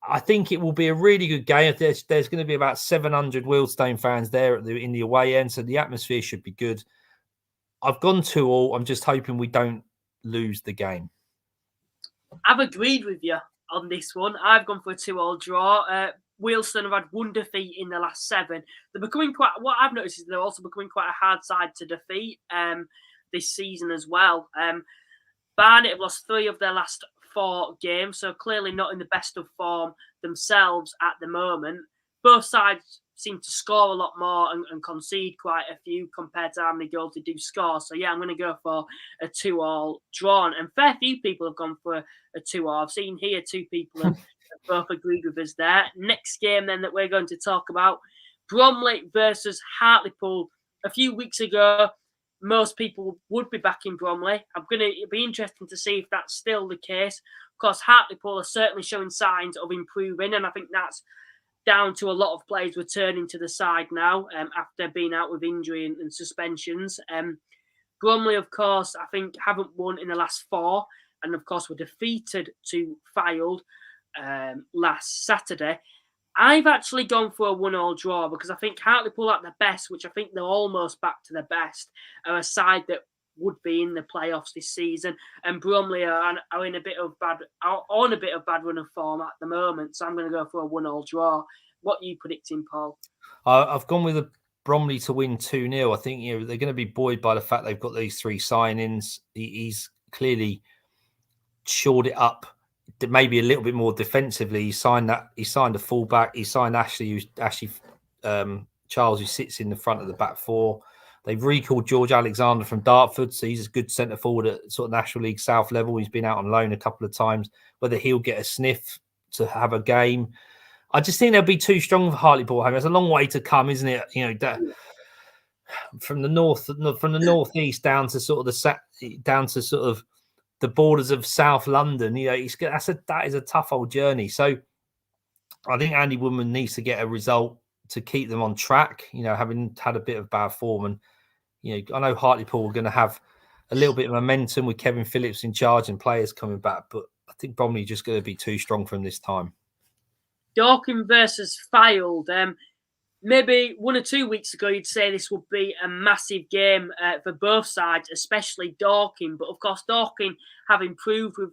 I think it will be a really good game. There's going to be about 700 Wealdstone fans there in the away end, so the atmosphere should be good. I've gone 2-2. I'm just hoping we don't lose the game. I've agreed with you on this one. I've gone for a 2-2 draw. Wealdstone have had one defeat in the last 7. They're becoming what I've noticed is they're also becoming quite a hard side to defeat this season as well. Barnet have lost 3 of their last 4 games, so clearly not in the best of form themselves at the moment. Both sides seem to score a lot more and concede quite a few compared to how many goals they do score. So yeah, I'm going to go for a 2-2 draw. And fair few people have gone for a 2-2. I've seen here 2 people have both agreed with us there. Next game then that we're going to talk about, Bromley versus Hartlepool. A few weeks ago, most people would be backing Bromley. It'd be interesting to see if that's still the case. Of course, Hartlepool are certainly showing signs of improving, and I think that's down to a lot of players returning to the side now after being out with injury and suspensions. Bromley, of course, I think haven't won in the last 4, and of course were defeated to Fylde last Saturday. I've actually gone for a 1-1 draw because I think Hartlepool at their best, which I think they're almost back to their best, are a side that would be in the playoffs this season. And Bromley are on a bit of bad run of form at the moment. So I'm going to go for a 1-1 draw. What are you predicting, Paul? I've gone with Bromley to win 2-0. I think they're going to be buoyed by the fact they've got these 3 signings. He's clearly shored it up. Maybe a little bit more defensively. He signed a fullback. He signed Ashley Charles, who sits in the front of the back 4. They've recalled George Alexander from Dartford, so he's a good centre forward at sort of National League South level. He's been out on loan a couple of times. Whether he'll get a sniff to have a game, I just think they'll be too strong for Hartlepool. It's a long way to come, isn't it? From the northeast down to sort of the borders of South London, that is a tough old journey. So I think Andy Woodman needs to get a result to keep them on track, having had a bit of bad form. And, I know Hartlepool are going to have a little bit of momentum with Kevin Phillips in charge and players coming back, but I think Bromley just going to be too strong for them this time. Dorking versus Fylde. Maybe 1 or 2 weeks ago, you'd say this would be a massive game for both sides, especially Dorking. But of course, Dorking have improved with,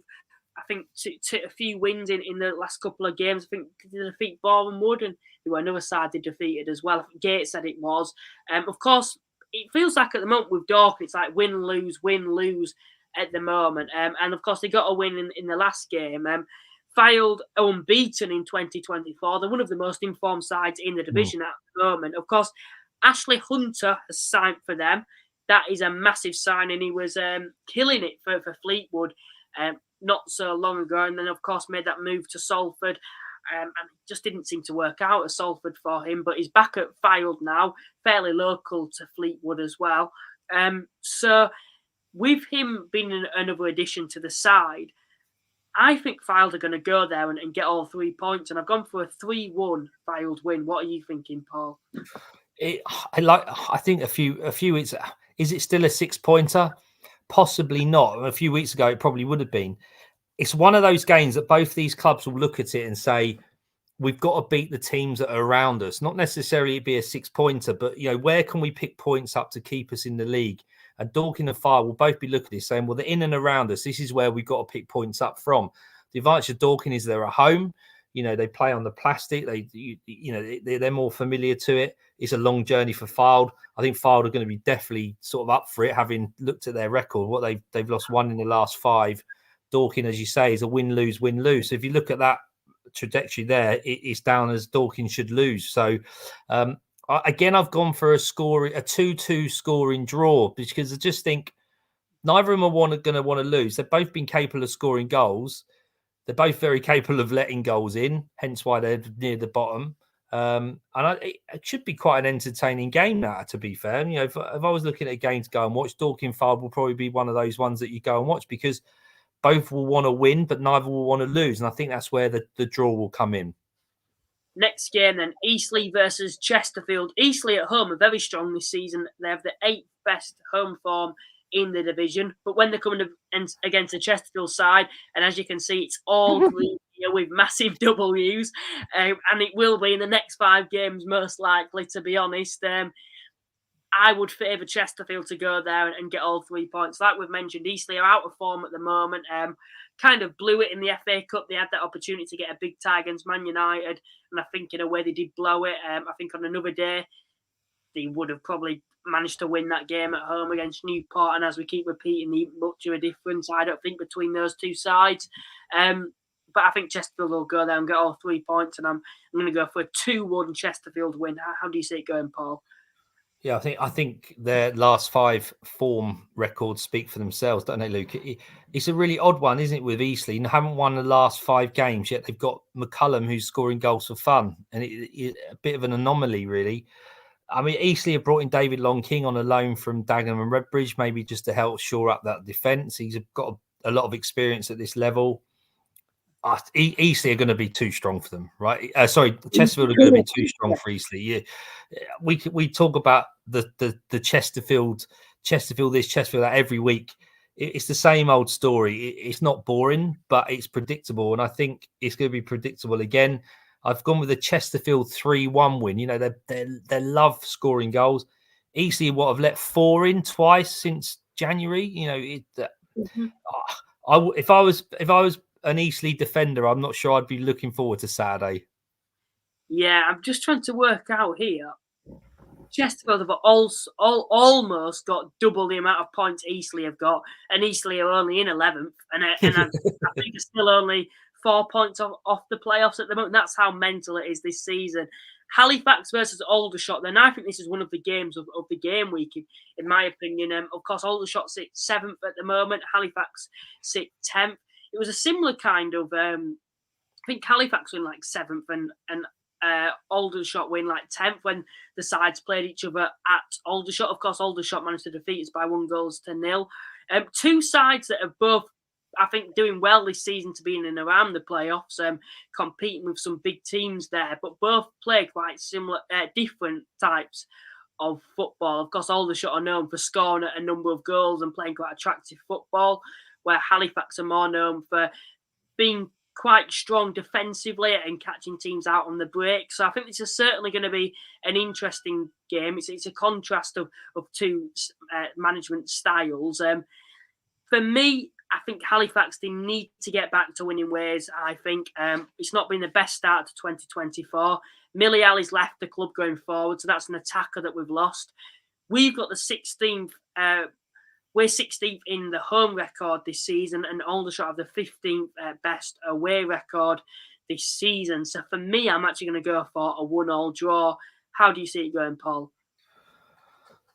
I think, a few wins in the last couple of games. I think they defeat Boreham Wood, and who another side they defeated as well. I think Gates said it was. Of course, it feels like at the moment with Dorking, it's like win, lose at the moment. And of course, they got a win in the last game. Fylde unbeaten in 2024. They're one of the most informed sides in the division at the moment. Of course, Ashley Hunter has signed for them. That is a massive signing. He was killing it for Fleetwood not so long ago, and then, of course, made that move to Salford. And it just didn't seem to work out at Salford for him, but he's back at Fylde now, fairly local to Fleetwood as well. So with him being another addition to the side, I think Fylde are going to go there and get all 3 points, and I've gone for a 3-1 Fylde win. What are you thinking, Paul? I think a few weeks. Is it still a 6-pointer? Possibly not. A few weeks ago, it probably would have been. It's one of those games that both these clubs will look at it and say, we've got to beat the teams that are around us. Not necessarily be a 6-pointer, but where can we pick points up to keep us in the league? And Dorking and Fylde will both be looking at this saying, well, they're in and around us. This is where we've got to pick points up from. The advantage of Dorking is they're at home. They play on the plastic. They're more familiar to it. It's a long journey for Fylde. I think Fylde are going to be definitely sort of up for it, having looked at their record. What they've lost 1 in the last 5. Dorking, as you say, is a win-lose, win-lose. So if you look at that trajectory there, it's down as Dorking should lose. So again, I've gone for a 2-2 scoring draw, because I just think neither of them are going to want to lose. They've both been capable of scoring goals. They're both very capable of letting goals in, hence why they're near the bottom. It should be quite an entertaining game now, to be fair. If I was looking at a game to go and watch, Dorking Fylde will probably be one of those ones that you go and watch, because both will want to win, but neither will want to lose. And I think that's where the draw will come in. Next game then, Eastleigh versus Chesterfield. Eastleigh at home are very strong this season. They have the 8th best home form in the division. But when they're coming against the Chesterfield side, and as you can see, it's all green here with massive W's. And it will be in the next 5 games, most likely, to be honest. I would favour Chesterfield to go there and get all 3 points. Like we've mentioned, Eastleigh are out of form at the moment. Kind of blew it in the FA Cup. They had that opportunity to get a big tie against Man United, and I think in a way they did blow it. I think on another day, they would have probably managed to win that game at home against Newport. And as we keep repeating, much of a difference, I don't think, between those two sides. But I think Chesterfield will go there and get all 3 points, and I'm going to go for a 2-1 Chesterfield win. How do you see it going, Paul? Yeah, I think their last 5 form records speak for themselves, don't they, Luke? It's a really odd one, isn't it, with Eastleigh? They haven't won the last 5 games, yet they've got McCullum, who's scoring goals for fun. And it's a bit of an anomaly, really. I mean, Eastleigh have brought in David Long-King on a loan from Dagenham and Redbridge, maybe just to help shore up that defence. He's got a lot of experience at this level. Eastleigh are going to be too strong for them, right? Chesterfield are going to be too strong for Eastleigh. Yeah, we talk about the Chesterfield this, Chesterfield that every week. It's the same old story. It's not boring, but it's predictable, and I think it's going to be predictable again. I've gone with the Chesterfield 3-1 win. They love scoring goals. Eastleigh have let 4 in twice since January. If I was an Eastleigh defender, I'm not sure I'd be looking forward to Saturday. Yeah, I'm just trying to work out here. Chesterfield have almost got double the amount of points Eastleigh have got, and Eastleigh are only in 11th, and I think they're still only 4 points off the playoffs at the moment. That's how mental it is this season. Halifax versus Aldershot, then I think this is one of the games of the game week, in my opinion. Of course, Aldershot sit 7th at the moment, Halifax sit 10th. It was a similar kind of, I think Halifax win like 7th and Aldershot win like 10th when the sides played each other at Aldershot. Of course, Aldershot managed to defeat us by 1-0. Two sides that have both, I think, doing well this season to be in and around the playoffs, competing with some big teams there, but both play quite similar, different types of football. Of course, Aldershot are known for scoring a number of goals and playing quite attractive football, where Halifax are more known for being quite strong defensively and catching teams out on the break. So I think this is certainly going to be an interesting game. It's a contrast of two management styles. For me, I think Halifax, they need to get back to winning ways. I think it's not been the best start to 2024. Millie Alley's left the club going forward, so that's an attacker that we've lost. We've got the 16th We're 16th in the home record this season, and Aldershot have the 15th best away record this season. So for me, I'm actually going to go for a 1-1 draw. How do you see it going, Paul?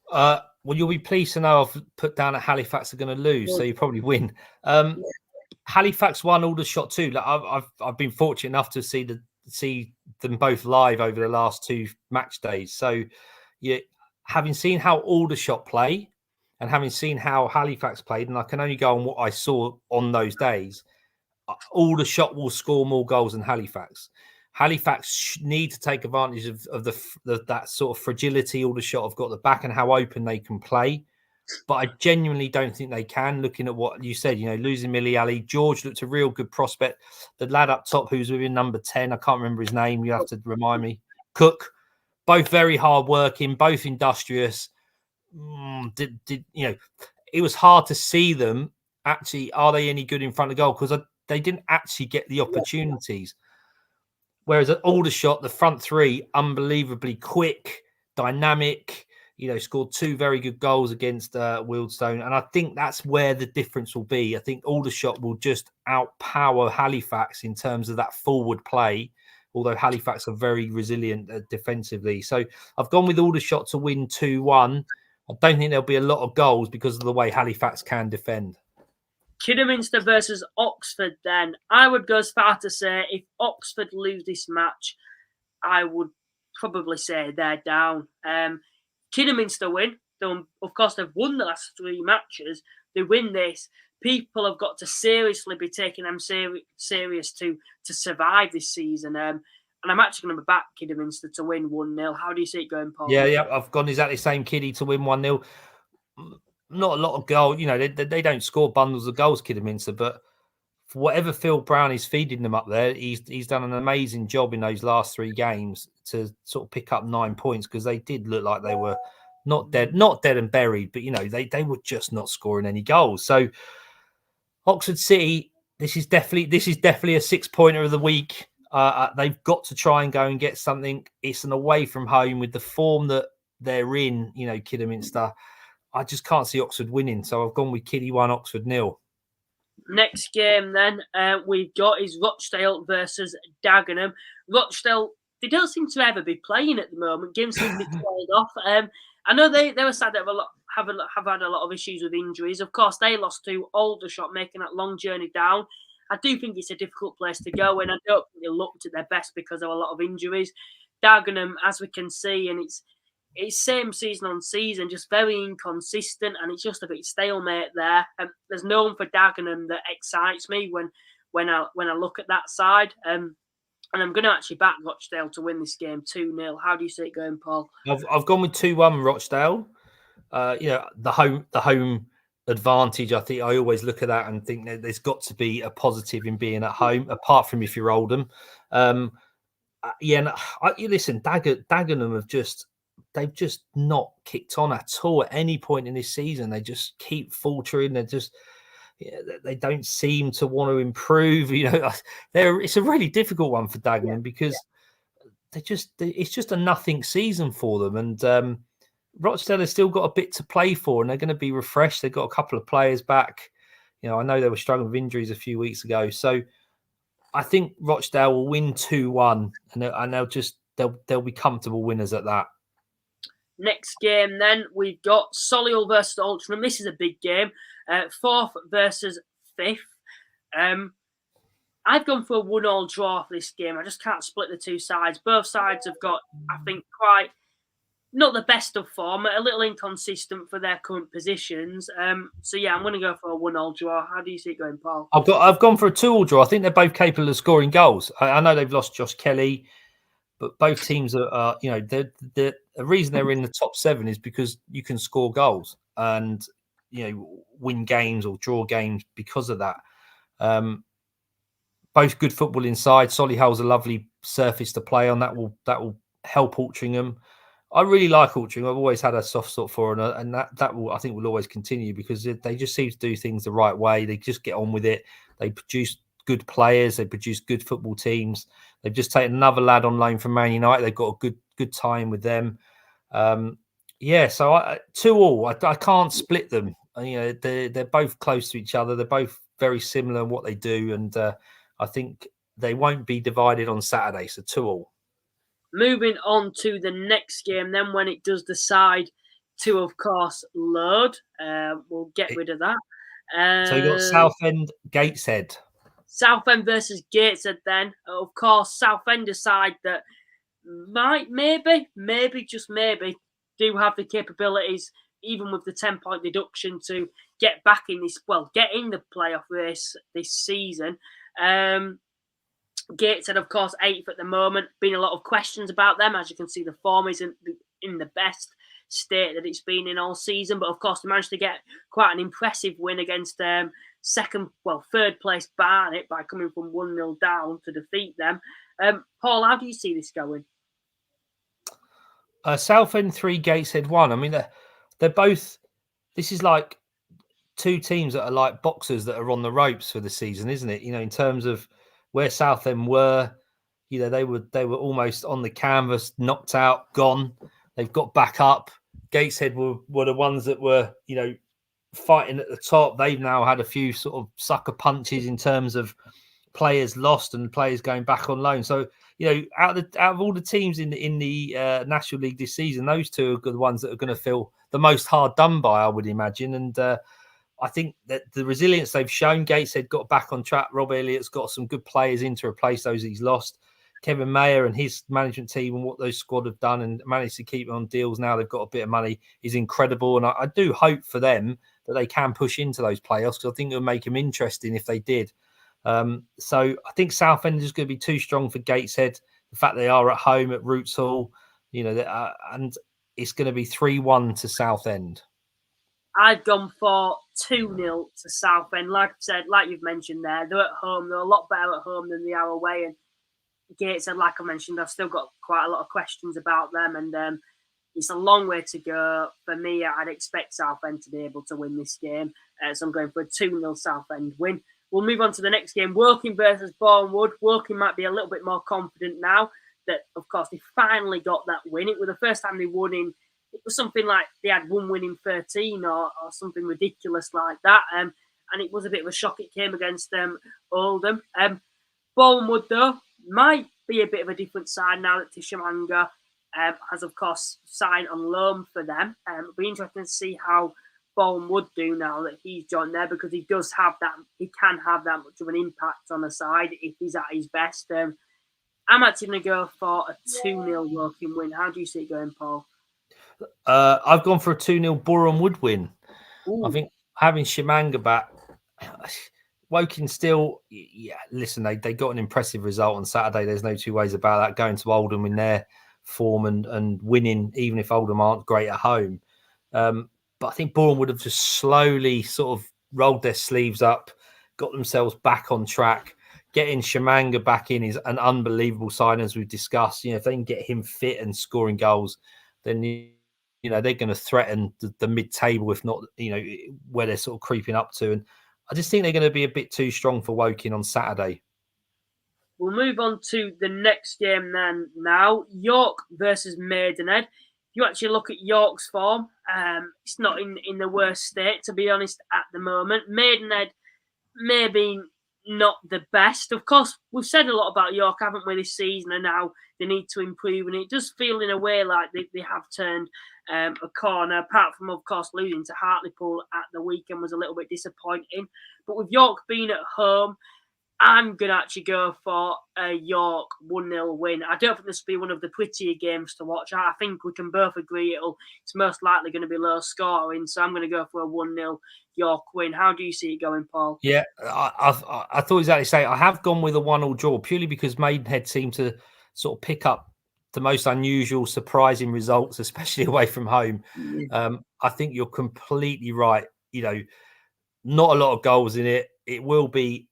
Well, you'll be pleased to know I've put down that Halifax are going to lose, so you probably win. Halifax won Aldershot too. Like I've been fortunate enough to see them both live over the last 2 match days. So, yeah, having seen how Aldershot play and having seen how Halifax played, and I can only go on what I saw on those days, Aldershot will score more goals than Halifax. Halifax need to take advantage of that sort of fragility Aldershot have got at the back and how open they can play. But I genuinely don't think they can, looking at what you said, losing Millie Ali. George looked a real good prospect. The lad up top who's within number 10, I can't remember his name. You have to remind me. Cook, both very hard working, both industrious. It was hard to see them actually. Are they any good in front of goal? Because they didn't actually get the opportunities. Whereas at Aldershot, the front three, unbelievably quick, dynamic, scored 2 very good goals against Wealdstone. And I think that's where the difference will be. I think Aldershot will just outpower Halifax in terms of that forward play, although Halifax are very resilient defensively. So I've gone with Aldershot to win 2-1. I don't think there'll be a lot of goals because of the way Halifax can defend. Kidderminster versus Oxford then. I would go as far to say if Oxford lose this match, I would probably say they're down. Kidderminster win. Of course, they've won the last 3 matches. They win this. People have got to seriously be taking them serious to survive this season. And I'm actually going to back Kidderminster to win 1-0. How do you see it going, Paul? Yeah, I've gone exactly the same, Kiddie, to win 1-0. Not a lot of goals. They don't score bundles of goals, Kidderminster, but for whatever Phil Brown is feeding them up there, he's done an amazing job in those last 3 games to sort of pick up 9 points, because they did look like they were not dead and buried, but they were just not scoring any goals. So Oxford City, this is definitely a 6-pointer of the week. They've got to try and go and get something. It's an away from home with the form that they're in, Kidderminster. I just can't see Oxford winning, so I've gone with Kiddie 1, Oxford 0. Next game then we've got is Rochdale versus Dagenham. Rochdale, they don't seem to ever be playing at the moment. Games seem to be tailed off. I know they were sad that have had a lot of issues with injuries. Of course, they lost to Aldershot, making that long journey down. I do think it's a difficult place to go, and I don't think they looked at their best because of a lot of injuries. Dagenham, as we can see, and it's same season on season, just very inconsistent, and it's just a bit stalemate there. There's no one for Dagenham that excites me when I look at that side. And I'm going to actually back Rochdale to win this game 2-0. How do you see it going, Paul? I've gone with 2-1 Rochdale. The home advantage. I think I always look at that and think that there's got to be a positive in being at home, apart from if you're Oldham. Listen, Dagenham they've just not kicked on at all at any point in this season. They just keep faltering. They don't seem to want to improve. It's a really difficult one for Dagenham because it's just a nothing season for them. And Rochdale has still got a bit to play for, and they're going to be refreshed. They've got a couple of players back. I know they were struggling with injuries a few weeks ago. So I think Rochdale will win 2-1, and they'll be comfortable winners at that. Next game, then, we've got Solihull versus Altrincham. This is a big game. 4th versus 5th. I've gone for a 1-1 draw for this game. I just can't split the 2 sides. Both sides have got, I think, quite not the best of form, a little inconsistent for their current positions. I'm going to go for a 1-1 draw. How do you see it going, Paul? I've gone for a 2-2 draw. I think they're both capable of scoring goals. I know they've lost Josh Kelly, but both teams are, the reason they're in the top 7 is because you can score goals and, win games or draw games because of that. Both good football inside. Solihull's a lovely surface to play on. That will help Altrincham. I really like Altrincham. I've always had a soft spot for it, and that will, I think, will always continue because they just seem to do things the right way. They just get on with it. They produce good players. They produce good football teams. They've just taken another lad on loan from Man United. They've got a good time with them. So 2-2. I can't split them. they're both close to each other. They're both very similar in what they do, and I think they won't be divided on Saturday. So 2-2. Moving on to the next game, then when it does decide to, of course, load, we'll get rid of that. So you got Southend, Gateshead. Southend versus Gateshead. Then, of course, Southend decide that might, maybe, just maybe, do have the capabilities, even with the 10-point deduction, to get back in this, get in the playoff race this season. Gateshead, of course, 8th at the moment. Been a lot of questions about them. As you can see, the form isn't in the best state that it's been in all season. But, of course, they managed to get quite an impressive win against third place Barnet by coming from 1-0 down to defeat them. Paul, how do you see this going? Southend 3, Gateshead 1. I mean, they're both... This is like two teams that are like boxers that are on the ropes for the season, isn't it? In terms of where Southend were, they were almost on the canvas, knocked out, gone. They've got back up. Gateshead were the ones that were, fighting at the top. They've now had a few sort of sucker punches in terms of players lost and players going back on loan. So, out of all the teams in the National League this season, those two are the ones that are going to feel the most hard done by, I would imagine. And I think that the resilience they've shown, Gateshead got back on track. Rob Elliott's got some good players in to replace those he's lost. Kevin Mayer and his management team and what those squad have done and managed to keep on deals now they've got a bit of money is incredible. And I do hope for them that they can push into those playoffs, because I think it would make them interesting if they did. So I think Southend is going to be too strong for Gateshead. The fact they are at home at Roots Hall, and it's going to be 3-1 to Southend. I've gone for 2-0 to Southend. Like I said, like you've mentioned there, they're at home. They're a lot better at home than they are away. And Gateshead, like I mentioned, I've still got quite a lot of questions about them. And it's a long way to go. For me, I'd expect Southend to be able to win this game. So I'm going for a 2-0 Southend win. We'll move on to the next game, Woking versus Bournemouth. Woking might be a little bit more confident now that, of course, they finally got that win. It was the first time they won in... It was something like they had one win in 13 or something ridiculous like that. And it was a bit of a shock. It came against Oldham. Bournemouth, though, might be a bit of a different side now that Tishamanga has, of course, signed on loan for them. It'll be interesting to see how Bournemouth do now that he's joined there, because he does have that. He can have that much of an impact on the side if he's at his best. I'm actually going to go for a 2-0 Woking win. How do you see it going, Paul? I've gone for a 2-0 Bournemouth win. Ooh. I think having Shimanga back, Woking still, listen, they got an impressive result on Saturday. There's no two ways about that. Going to Oldham in their form and winning, even if Oldham aren't great at home. But I think Bournemouth would have just slowly sort of rolled their sleeves up, got themselves back on track. Getting Shimanga back in is an unbelievable sign, as we've discussed. If they can get him fit and scoring goals, then they're going to threaten the mid-table, if not, where they're sort of creeping up to. And I just think they're going to be a bit too strong for Woking on Saturday. We'll move on to the next game then now. York versus Maidenhead. If you actually look at York's form, it's not in the worst state, to be honest, at the moment. Maidenhead maybe not the best. Of course, we've said a lot about York, haven't we, this season, and now they need to improve. And it does feel in a way like they have turned a corner, apart from, of course, losing to Hartlepool at the weekend was a little bit disappointing. But with York being at home, I'm going to actually go for a York 1-0 win. I don't think this will be one of the prettier games to watch. I think we can both agree it's most likely going to be low scoring. So I'm going to go for a 1-0 York win. How do you see it going, Paul? Yeah, I thought exactly the same. I have gone with a 1-1 draw purely because Maidenhead seem to sort of pick up the most unusual, surprising results, especially away from home. I think you're completely right. Not a lot of goals in it. It will be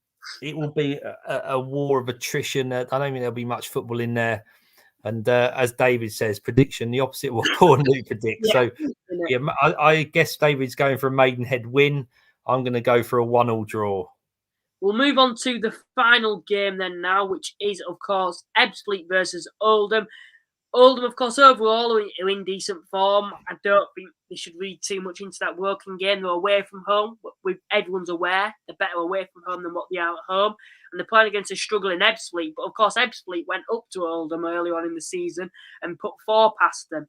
a war of attrition. I don't think there'll be much football in there. And as David says, prediction, the opposite of what Paul and Luke predict. So, I guess David's going for a Maidenhead win. I'm going to go for a 1-1 draw. We'll move on to the final game then now, which is, of course, Ebbsfleet versus Oldham. Oldham, of course, overall are in decent form. I don't think they should read too much into that Woking game. They're away from home. Everyone's aware they're better away from home than what they are at home. And they're playing against a struggling Ebbsfleet. But, of course, Ebbsfleet went up to Oldham early on in the season and put 4 past them.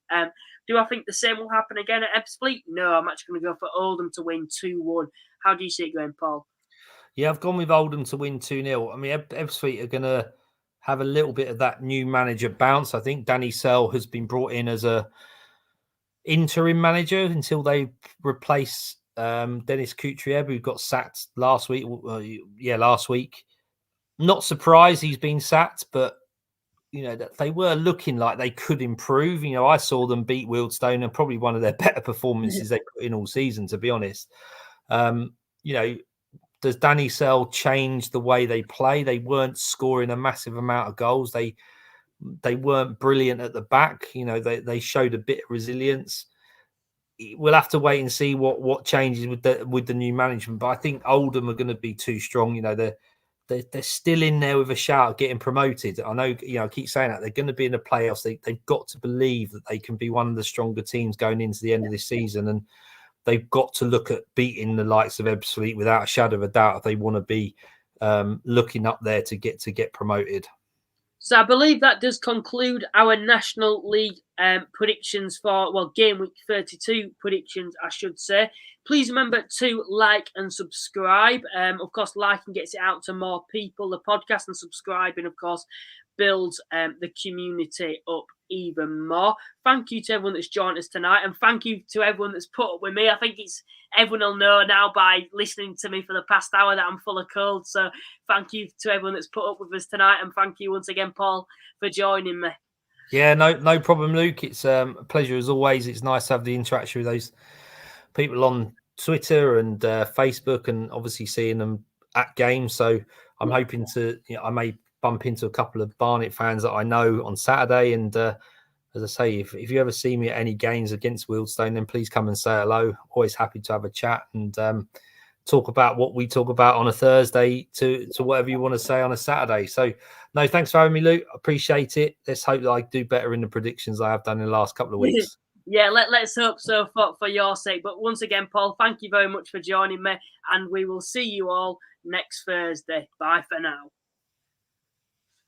Do I think the same will happen again at Ebbsfleet? No, I'm actually going to go for Oldham to win 2-1. How do you see it going, Paul? Yeah, I've gone with Oldham to win 2-0. I mean, Ebbsfleet are going to have a little bit of that new manager bounce. I think Danny Sell has been brought in as a interim manager until they replace Dennis Kutrieb, who got sacked last week. Last week. Not surprised he's been sacked, but that they were looking like they could improve. I saw them beat Wealdstone, and probably one of their better performances they put in all season, to be honest. Does Danny Sell change the way they play? They weren't scoring a massive amount of goals. They weren't brilliant at the back. They showed a bit of resilience. We'll have to wait and see what changes with the new management. But I think Oldham are going to be too strong. They're still in there with a shout of getting promoted. I know, I keep saying that they're going to be in the playoffs. They've got to believe that they can be one of the stronger teams going into the end of this season, and they've got to look at beating the likes of Ebbsfleet without a shadow of a doubt if they want to be looking up there to get promoted. So I believe that does conclude our National League predictions for, Game Week 32 predictions, I should say. Please remember to like and subscribe. Of course, liking gets it out to more people, the podcast, and subscribing, of course, builds the community up even more. Thank you to everyone that's joined us tonight, and thank you to everyone that's put up with me. I think everyone will know now by listening to me for the past hour that I'm full of cold. So thank you to everyone that's put up with us tonight, and thank you once again, Paul, for joining me. Yeah, no problem, Luke. It's a pleasure as always. It's nice to have the interaction with those people on Twitter and Facebook, and obviously seeing them at games. So I'm hoping to, I may bump into a couple of Barnet fans that I know on Saturday. And as I say, if you ever see me at any games against Wealdstone, then please come and say hello. Always happy to have a chat and talk about what we talk about on a Thursday to whatever you want to say on a Saturday. So no, thanks for having me, Luke. I appreciate it. Let's hope that I do better in the predictions I have done in the last couple of weeks. Yeah, let's hope so for your sake. But once again, Paul, thank you very much for joining me, and we will see you all next Thursday. Bye for now.